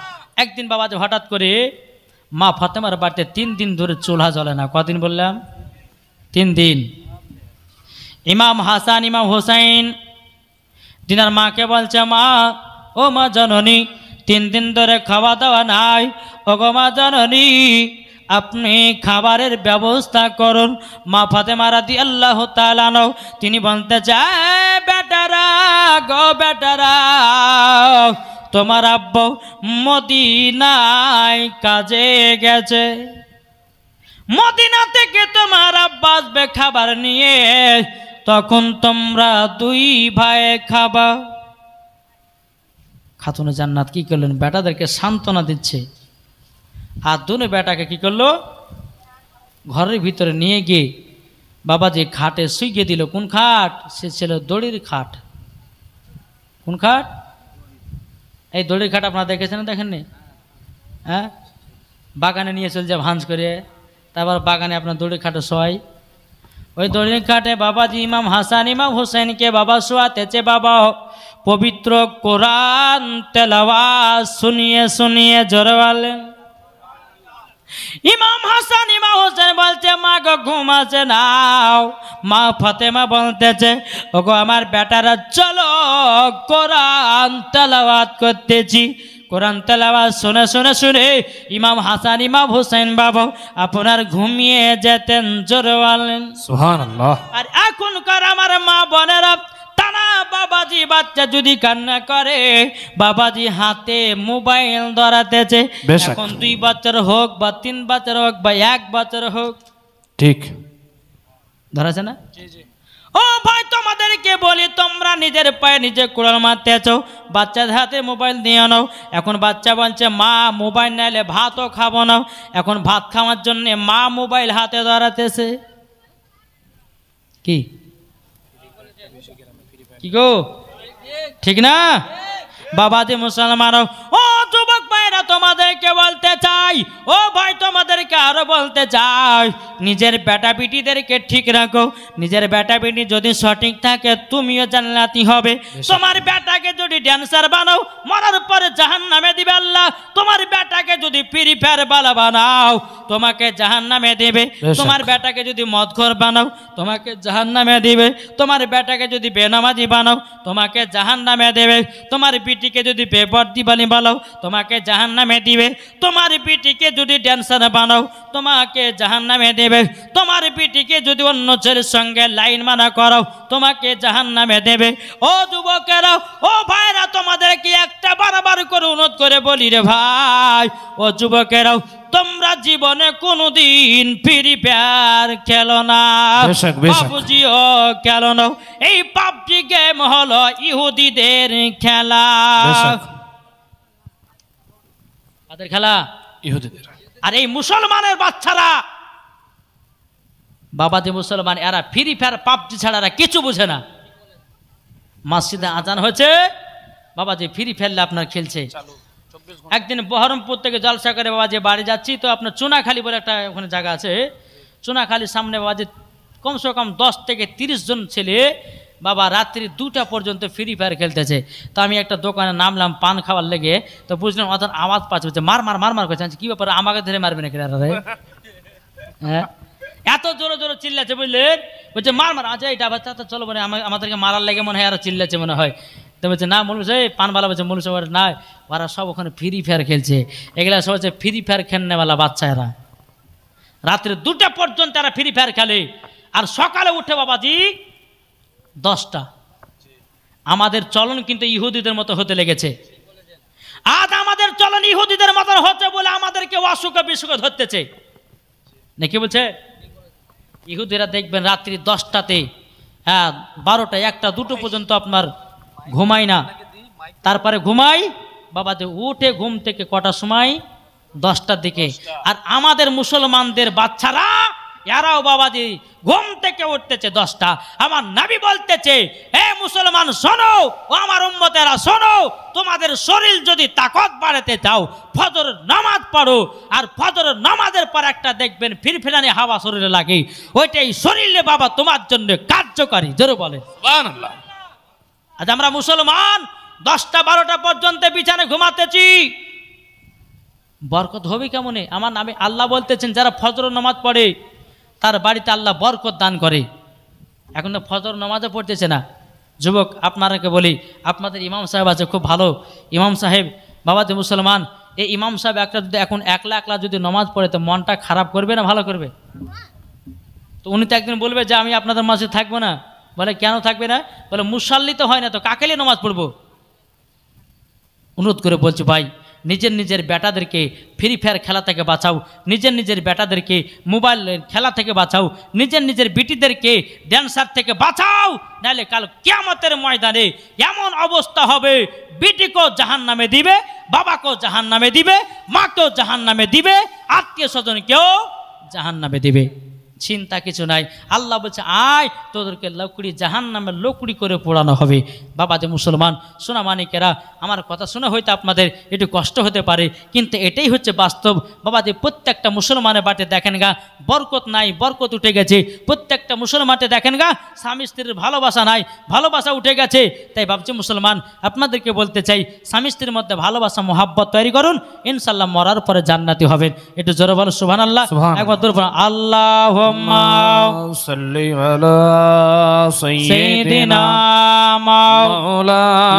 একদিন বাবা যে হঠাৎ করে মা ফাতেমার বাড়িতে 3 দিন ধরে চুলহা জ্বলে না। কদিন বললাম? 3 দিন। ইমাম হাসান ইমাম হোসেন দিনার মাকে বলছে, মা ও মা জননী 3 দিন ধরে খাওয়া দাওয়া নাই, ও গো মা জননী আপনি খাবারের ব্যবস্থা করুন। মা ফাতেমা রাদিয়াল্লাহু তাআলা আনহা তিনি বলতে চায়, বেটারা গো বেটারা, তোমার আব্বু মদিনায় কাজে গেছে, মদিনা থেকে তোমার আব্বা আসবে খাবার নিয়ে, তখন তোমরা 2 ভাই খাবা। খাতুনে জান্নাত কি করলেন? বেটাদেরকে সান্ত্বনা দিচ্ছে। আর 2 বেটাকে কি করলো? ঘরের ভিতরে নিয়ে গিয়ে বাবাজি খাটে শুইয়ে দিল। কোন খাট? সে ছিল দড়ির খাট। কোন খাট? এই দড়ির খাট আপনারা দেখেছেন না দেখেননি? হ্যাঁ, বাগানে নিয়ে চলে যায় ভাঁজ করে, তারপর বাগানে আপনার দড়ির খাটে শোয়। ওই দড়ির খাটে বাবাজি ইমাম হাসান ইমাম হোসেনকে বাবা শোয়াতেছে। বাবা পবিত্র কোরআন তেলাওয়াত শুনিয়ে শুনিয়ে জোরে বলেন। ইমাম হাসান ইমাম হোসেন বলছে, মা গো ঘুম আসে নাও। মা ফাতেমা বলতেছে, ওগো আমার বেটারা চলো কোরআন তেলাওয়াত করতেছি। কোরআন তেলাওয়াত শুনে শুনে শুনে ইমাম হাসান ইমাম হোসেন বাবা আপনার ঘুমিয়ে যেতেন। জোরে বলেন সুবহানাল্লাহ। আর এখনকার আমার মা বোনেরা টানা বাবাজি বাচ্চা যদি কান্না করে, বাবাজি হাতে মোবাইল ধরাতেছে। বেশক। এখন 2 বছর হোক বা 3 বছর হোক বা 1 বছর হোক, ঠিক ধরাছে না? ও ভাই তোমাদেরকে বলি, তোমরা নিজের পায়ে নিজে কুড়াল মারতেছো, বাচ্চাদের হাতে মোবাইল দিয়ে নাও। এখন বাচ্চা বলছে, মা মোবাইল নাইলে ভাতও খাবো না। এখন ভাত খাওয়ার জন্য মা মোবাইল হাতে ধরাতেছে। কি কি গো, ঠিক না? বাবাজি মুসলমান, ও যুবক ভাইরা তোমাদেরকে বলতে চাই, ও ভাই তোমাদেরকে আরো বলতে চাই, নিজের বেটা বেটিদেরকে ঠিক রাখো। নিজের বেটা বেটি যদি সঠিক থাকে তুমিও জান্নাতি হবে। তোমার বেটাকে যদি ড্যান্সার বানাও, মরার পরে জাহান্নামে দিবে আল্লাহ। তোমার বেটাকে যদি ফ্রি ফায়ার বালা বানাও, তোমাকে জাহান্নামে দেবে। তোমার বেটাকে যদি মদখোর বানাও, তোমাকে জাহান্নামে দিবে। তোমার বেটাকে যদি বেনামাজি বানাও, তোমাকে জাহান্নামে দেবে। তোমার বিটিকে যদি বেপরদি বানাও, তোমাকে জাহান্নামে দিবে। তোমার বিটিকে যদি ড্যান্সার বানাও, তোমাকে জাহান্নামে দেবে। তোমার বিটিকে যদি অন্য ছেলের সঙ্গে লাইন মানা করাও, তোমাকে জাহান্নামে দেবে। ও যুবকেরা, ও ভাইরা, তোমাদেরকে একটা বারবার করে অনুরোধ করে বলি রে ভাই, ও যুবকেরাও, তোমরা জীবনে কোনোদিন ফ্রি ফায়ার খেলো না, পাবজিও খেলো না। এই পাবজি গেম হলো ইহুদিদের খেলা। তাদের খেলা ইহুদিদের। আর এই মুসলমানের বাচ্চারা, বাবা যে মুসলমান, এরা ফ্রি ফায়ার পাবজি ছাড়া এরা কিছু বুঝে না। মসজিদে আজান হয়েছে, বাবাজি ফ্রি ফেললে আপনার খেলছে। একদিন বহরমপুর থেকে জলসা করে বাবাজি বাড়ি যাচ্ছি, তো আপনার চুনাখালী বলে একটা ওখানে জায়গা আছে, চুনাখালীর সামনে বাবাজি কমসে কম 10 থেকে 30 জন ছেলে বাবা রাত্রি 2টা পর্যন্ত ফ্রি ফায়ার খেলতেছে। তো আমি একটা দোকানে নামলাম পান খাওয়ার লেগে, তো বুঝলাম অতন আওয়াজ পাচ্ছে, মার মার মার মার করছে। কি ব্যাপার, আমাকে ধরে মারবে নাকি? হ্যাঁ, এত জোরে জোরে চিল্লাচ্ছে বুঝলেন, বলছে মার মার। আচ্ছা এটা বাচ্চা তো চলো মানে আমাদেরকে মারার লেগে মনে হয় আরো চিল্লাচ্ছে মনে হয়। তো বলছে না মনুষ, এই পানওয়ালা বলছে মনুষ না, ওরা সব ওখানে ফ্রি ফায়ার খেলছে। এগুলা সব হচ্ছে ফ্রি ফায়ার খেলনেওয়ালা বাচ্চা, এরা রাত্রে 2টা পর্যন্ত এরা ফ্রি ফায়ার খেলে, আর সকালে উঠে বাবাজি 10টা। আমাদের চলন কিন্তু ইহুদিদের মতো হতে লেগেছে। আজ আমাদের চলন ইহুদিদের মতো হচ্ছে বলে আমাদেরকে অসুখে বিসুখে ধরতেছে নাকি বলছে। ইহুদিরা দেখবেন রাত্রি 10টাতে, হ্যাঁ 12টা 1টা 2টো পর্যন্ত আপনার ঘুমাই না, তারপরে ঘুমাই বাবাজি উঠে ঘুম থেকে কটার সময়? 10টার দিকে। আর আমাদের মুসলমানদের বাচ্চারা এরাও বাবাজি ঘুম থেকে উঠতেছে 10টা। আমার নবী বলতেছে, হে মুসলমান শোনো, ও আমার উম্মতেরা শোনো, তোমাদের শরীর যদি তাকত বাড়াতে চাও ফজর নামাজ পড়ো, আর ফজর নামাজের পর একটা দেখবেন ফিরফিরানি হাওয়া শরীরে লাগে, ওইটাই শরীরে বাবা তোমার জন্য কার্যকারী। জোরে বলে সুবহানাল্লাহ। আজ আমরা মুসলমান 10টা 12টা পর্যন্ত বিছানে ঘুমাতেছি, বরকত হবে কেমনে? আমার নামে আল্লাহ বলতেছেন যারা ফজর নামাজ পড়ে তার বাড়িতে আল্লাহ বরকত দান করে। এখন তো ফজর নামাজও পড়তেছে না। যুবক আপনারাকে বলি, আপনাদের ইমাম সাহেব আছে খুব ভালো ইমাম সাহেব, বাবাজি মুসলমান, এই ইমাম সাহেব একটা যদি এখন একলা যদি নামাজ পড়ে তো মনটা খারাপ করবে না ভালো করবে? তো উনি তো একদিন বলবে যে আমি আপনাদের মাঝে থাকবো না। বলে কেন থাকবে না? বলে মুসাল্লি তো হয় না, তো কাকে নিয়ে নামাজ পড়বো? অনুরোধ করে বলছি ভাই, নিজের বেটাদেরকে ফ্রি ফায়ার খেলা থেকে বাঁচাও, নিজের বেটাদেরকে মোবাইলের খেলা থেকে বাঁচাও, নিজের বিটিদেরকে ড্যান্সার থেকে বাঁচাও, নাহলে কাল কিয়ামতের ময়দানে এমন অবস্থা হবে, বিটিকেও জাহান্নামে দিবে, বাবাকেও জাহান্নামে দিবে, মাকেও জাহান্নামে দিবে, আত্মীয় স্বজনকেও জাহান্নামে দিবে। চিন্তা কিছু নাই। আল্লাহ বলছে আয় তোদেরকে লকড়ি জাহান্নামের লকড়ি করে পোড়ানো হবে। বাবাজি মুসলমান সোনা মানিকেরা, আমার কথা শুনে হয়তো আপনাদের একটু কষ্ট হতে পারে, কিন্তু এটাই হচ্ছে বাস্তব। বাবাজি প্রত্যেকটা মুসলমানের বাটে দেখেন গা বরকত নাই, বরকত উঠে গেছে। প্রত্যেকটা মুসলমানকে দেখেন গা স্বামী স্ত্রীর ভালোবাসা নাই, ভালোবাসা উঠে গেছে। তাই ভাবছি মুসলমান আপনাদেরকে বলতে চাই, স্বামী স্ত্রীর মধ্যে ভালোবাসা মোহাব্বত তৈরি করুন, ইনশাল্লাহ মরার পরে জান্নাতি হবেন। একটু জোরে বলো সুবহানাল্লাহ। একবার জোরে বলো আল্লাহ সাল্লি আলা সাইয়্যিদিনা মাওলানা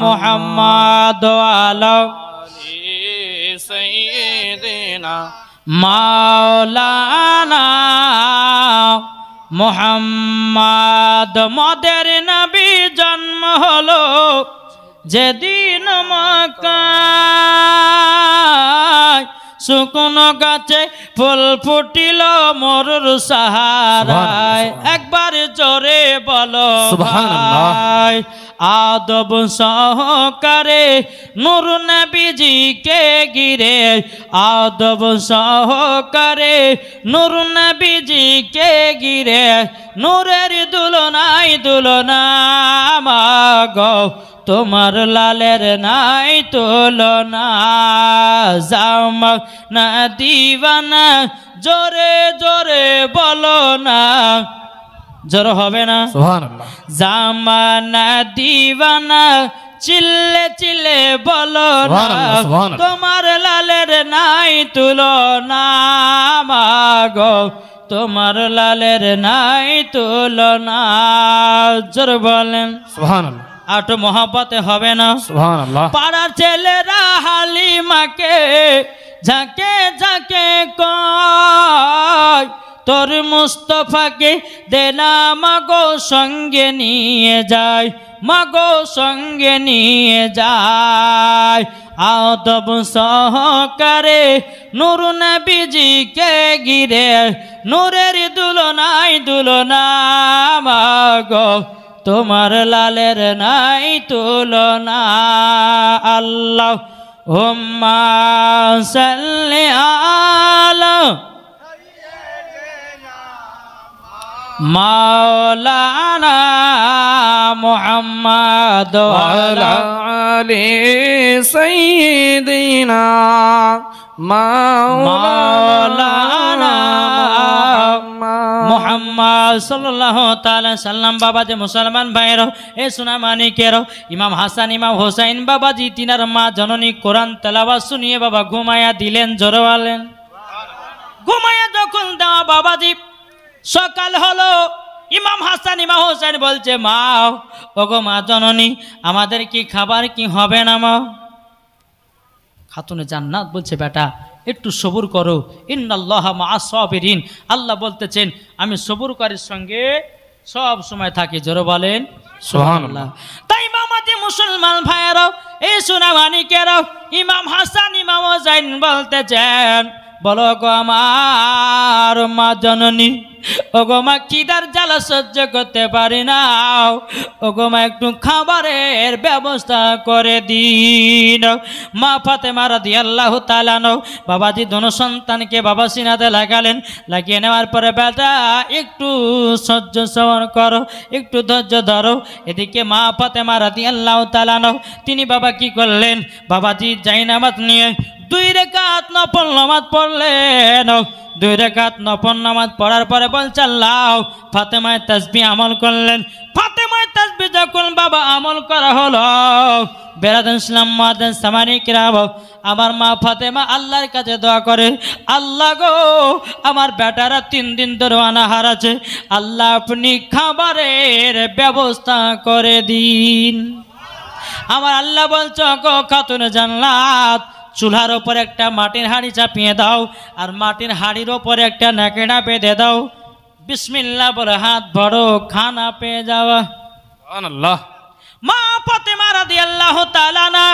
মুহাম্মদ আলা সাইয়্যিদিনা মাওলানা মুহাম্মদ। মদের নবী জন্ম হলো যেদিন মক্কায়, শুকনো গাছে ফুল ফুটিল মরুর সাহারায়। একবার জোরে বলো ভাই, আদব সহকারে নূর নবীজিকে ঘিরে, আদব সহকারে নূর নবীজিকে ঘিরে, নূরের দুলনাই দুলনা মাগো, তোমার লালের নাই তুলনা। জামা না দিওয়ানা জোরে জোরে বলো না, জোর হবে না সুবহানাল্লাহ। জামানা দিওয়ানা চিল্লে চিল্লে বলো না, তোমার লালের নাই তুলনা মাগো, তোমার লালের নাই তুলনা। জোর বলেন সুবহানাল্লাহ। আটো মহাব্বতে হবে না সুবহানাল্লাহ। পাড়ার ছেলেরা হালিমাকে ঝাঁকে ঝাঁকে কয়, তোর মুস্তফাকে দে না মাগো সঙ্গে নিয়ে যায়, মাগো সঙ্গে নিয়ে যায়। আদব সহকারে নূর নবীজিকে ঘিরে, নূরের দুলনাই দুলনা মাগো, তোমার লালের নাই তুলনা। আল্লাহুম্মা সাল্লি আলা মাওলানা মুহাম্মদ وعلى آل سيدنا মাওলানা মুহাম্মদ সাল্লাল্লাহু তাআলা সাল্লাম। বাবাজি মুসলমান ভাইয়ের এ সোনা মানিকের ইমাম হাসান ইমাম হোসেন বাবাজি তিনার মা জননী কোরআন তেলাওয়াত শুনিয়ে বাবা ঘুমায়া দিলেন, জোরে বলেন। ঘুমায়া যখন দেওয়া বাবাজি সকাল হলো, ইমাম হাসান ইমাম হোসেন বলছে মা, ওগো মা জননী, আমাদের কি খাবার কি হবে না মা? খাতুনে জান্নাত বলছে বেটা একটু সবুর করো, ইন্নাল্লাহা মা'আস সাবিরিন। আল্লাহ বলতেছেন আমি সবুরকারীর সঙ্গে সব সময় থাকি, জোরে বলেন সুবহানাল্লাহ। তাই মামাতে মুসলমান ভাইয়েরা এই সোনা মানিকেরা ইমাম হাসান ইমাম হোসেন বলতেছেন বলো গো আমার মা জননী, ওগো মা খিদার জ্বালা সহ্য করতে পারি না, ওগো মা একটু খাবারের ব্যবস্থা করে দিন। মা ফাতেমা রাদিয়াল্লাহু তাআলা বাবাজি দোনো সন্তানকে বাবা সিনাতে লাগালেন, লাগিয়ে নেওয়ার পরে বেটা একটু সহ্য সহন করো, একটু ধৈর্য ধরো। এদিকে মা ফাতেমা রাদিয়াল্লাহু তাআলা তিনি বাবা কি করলেন, বাবাজি জায়নামাজ নিয়ে 2 রাকাত নফল নামাজ পড়লেন। 2 রাকাত নফল নামাজ পড়ার পরে বলছে আল্লাহ, ফাতেমায় তাসবিহ আমল করলেন। ফাতেমায় তাসবিহ যখন বাবা আমল করা হলো, বেরাদান ইসলাম মাদান সামানি কিরাম, আমার মা ফাতেমা আল্লাহর কাছে দোয়া করে, আল্লাহ গো আমার বেটারা 3 দিন ধরে অনাহার আছে, আল্লাহ আপনি খাবারের ব্যবস্থা করে দিন। আমার আল্লাহ বলছো গো খাতুনে জান্নাত, চুলার ওপরে একটা মাটির হাঁড়ি চাপিয়ে দাও, আর মাটির হাঁড়ির ওপরে একটা নাকেড়া বেঁধে দাও, বিসমিল্লাহ বলে হাত ভরো, খানা পেয়ে যাওয়া। সুবহানাল্লাহ। মা ফাতেমা রাদিয়াল্লাহু তাআলা না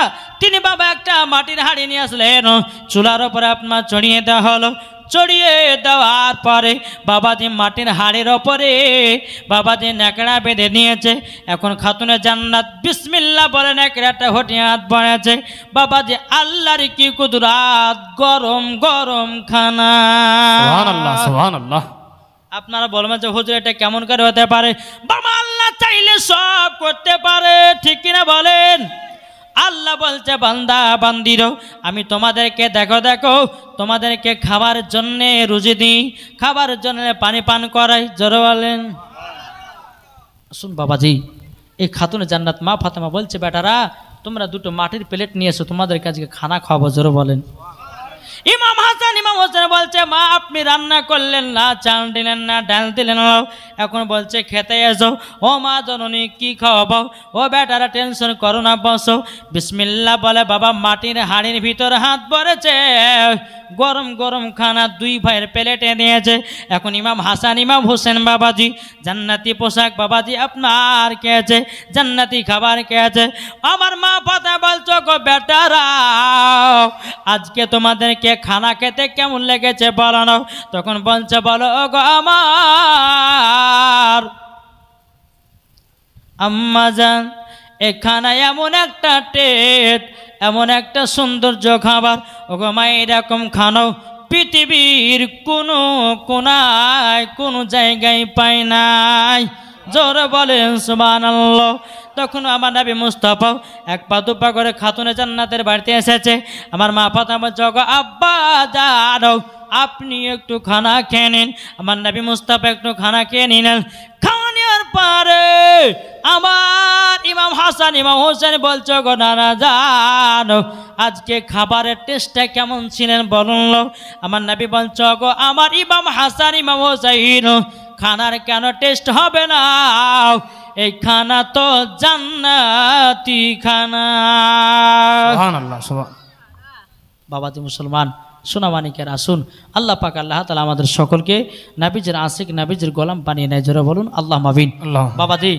তিনি বাবা একটা মাটির হাঁড়ি নিয়ে আসলেন, চুলার ওপরে আপনার চড়িয়ে দেওয়া হলো। চড়িয়ে দেওয়ার পরে বাবাজি মাটির হাড়ের ওপরে বাবাজি ন্যাকড়া বেঁধে নিয়েছে। এখন খাতুনে জান্নাত বিসমিল্লাহ বলে ন্যাকড়াটা হটিয়ে হাত বাড়াচ্ছে। বাবাজি আল্লাহর কি কুদরাত, গরম গরম খানা। সুবহানাল্লাহ সুবহানাল্লাহ। আপনারা বলবেন যে হুজুর এটা কেমন করে হতে পারে? বাবা আল্লাহ চাইলে সব করতে পারে, ঠিক কিনা বলেন? আল্লাহ বলছে বান্দা বান্দিরো আমি তোমাদেরকে দেখো তোমাদেরকে খাবার জন্য রুজি দিই, খাবার জন্য পানি পান করাই, জোরে বলেন। শুন বাবাজি, এই খাতুনে জান্নাত মা ফাতেমা বলছে বেটারা তোমরা 2টো মাটির প্লেট নিয়ে এসো, তোমাদেরকে আজকে খানা খাওয়াবো, জোরে বলেন। ইমাম হাসান ইমাম হোসেন বলছে মা আপনি রান্না করলেন না, চাল দিলেন না, ডাল দিলেন না, এখন বলছে খেতে এসো। ও মা জননী কি খাওয়াবো? ও বেটারা টেনশন করো না, বসো। বিসমিল্লাহ বলে বাবা মাটির হাঁড়ির ভিতর হাত ভরেছে, গরম গরম খানা 2 ভাইয়ের প্লেটে দিয়েছে। এখন ইমাম হাসান ইমাম হোসেন বাবাজি জান্নাতি পোশাক বাবাজি আপনার খেয়েছে, জান্নাতি খাবার খেয়েছে। আমার মা ফাতেমা বলছো গো বেটারা আজকে তোমাদেরকে খানা খেতে কেমন লেগেছে বলো না। তখন বলছে বলো গো আমার আম্মা জান, এ খানা এমন একটা টেস্ট, এমন একটা সৌন্দর্য খাবার, ওগো মা এরকম খানাও পৃথিবীর কোনো কোনায় কোনো জায়গায় পাই নাই, জোরে বলেন সুবহানাল্লাহ। তখন আমার নবী মুস্তাফা 1 পা 2 পা করে খাতুনে জান্নাতের বাড়িতে এসেছে। আমার মা ফাতেমা জগ আব্বা জানো আপনি একটু খানা খেয়ে নিন। আমার নবী মুস্তাফা একটু খানা খেয়ে নিলেন। খাওয়ানোর পরে আমার ইমাম হাসান ইমাম হোসেন বলছো গো নানা জানো আজকে খাবারের টেস্টটা কেমন ছিলেন বলুন। আমার নবী বলছো গো আমার ইমাম হাসান ইমাম হোসেন খানার কেন টেস্ট হবে না, এই খানা তো জান্নাতি খানা। সুবহানাল্লাহ সুবহান। বাবাজি মুসলমান সোনামানিকের আসুন, আল্লাহ পাক আল্লাহ তাআলা আমাদের সকলকে নবীজির আশিক নবীজির গোলাম বানিয়ে নেয়, জোরে বলুন আল্লাহুম্মা আমিন। আল্লাহ বাবাজি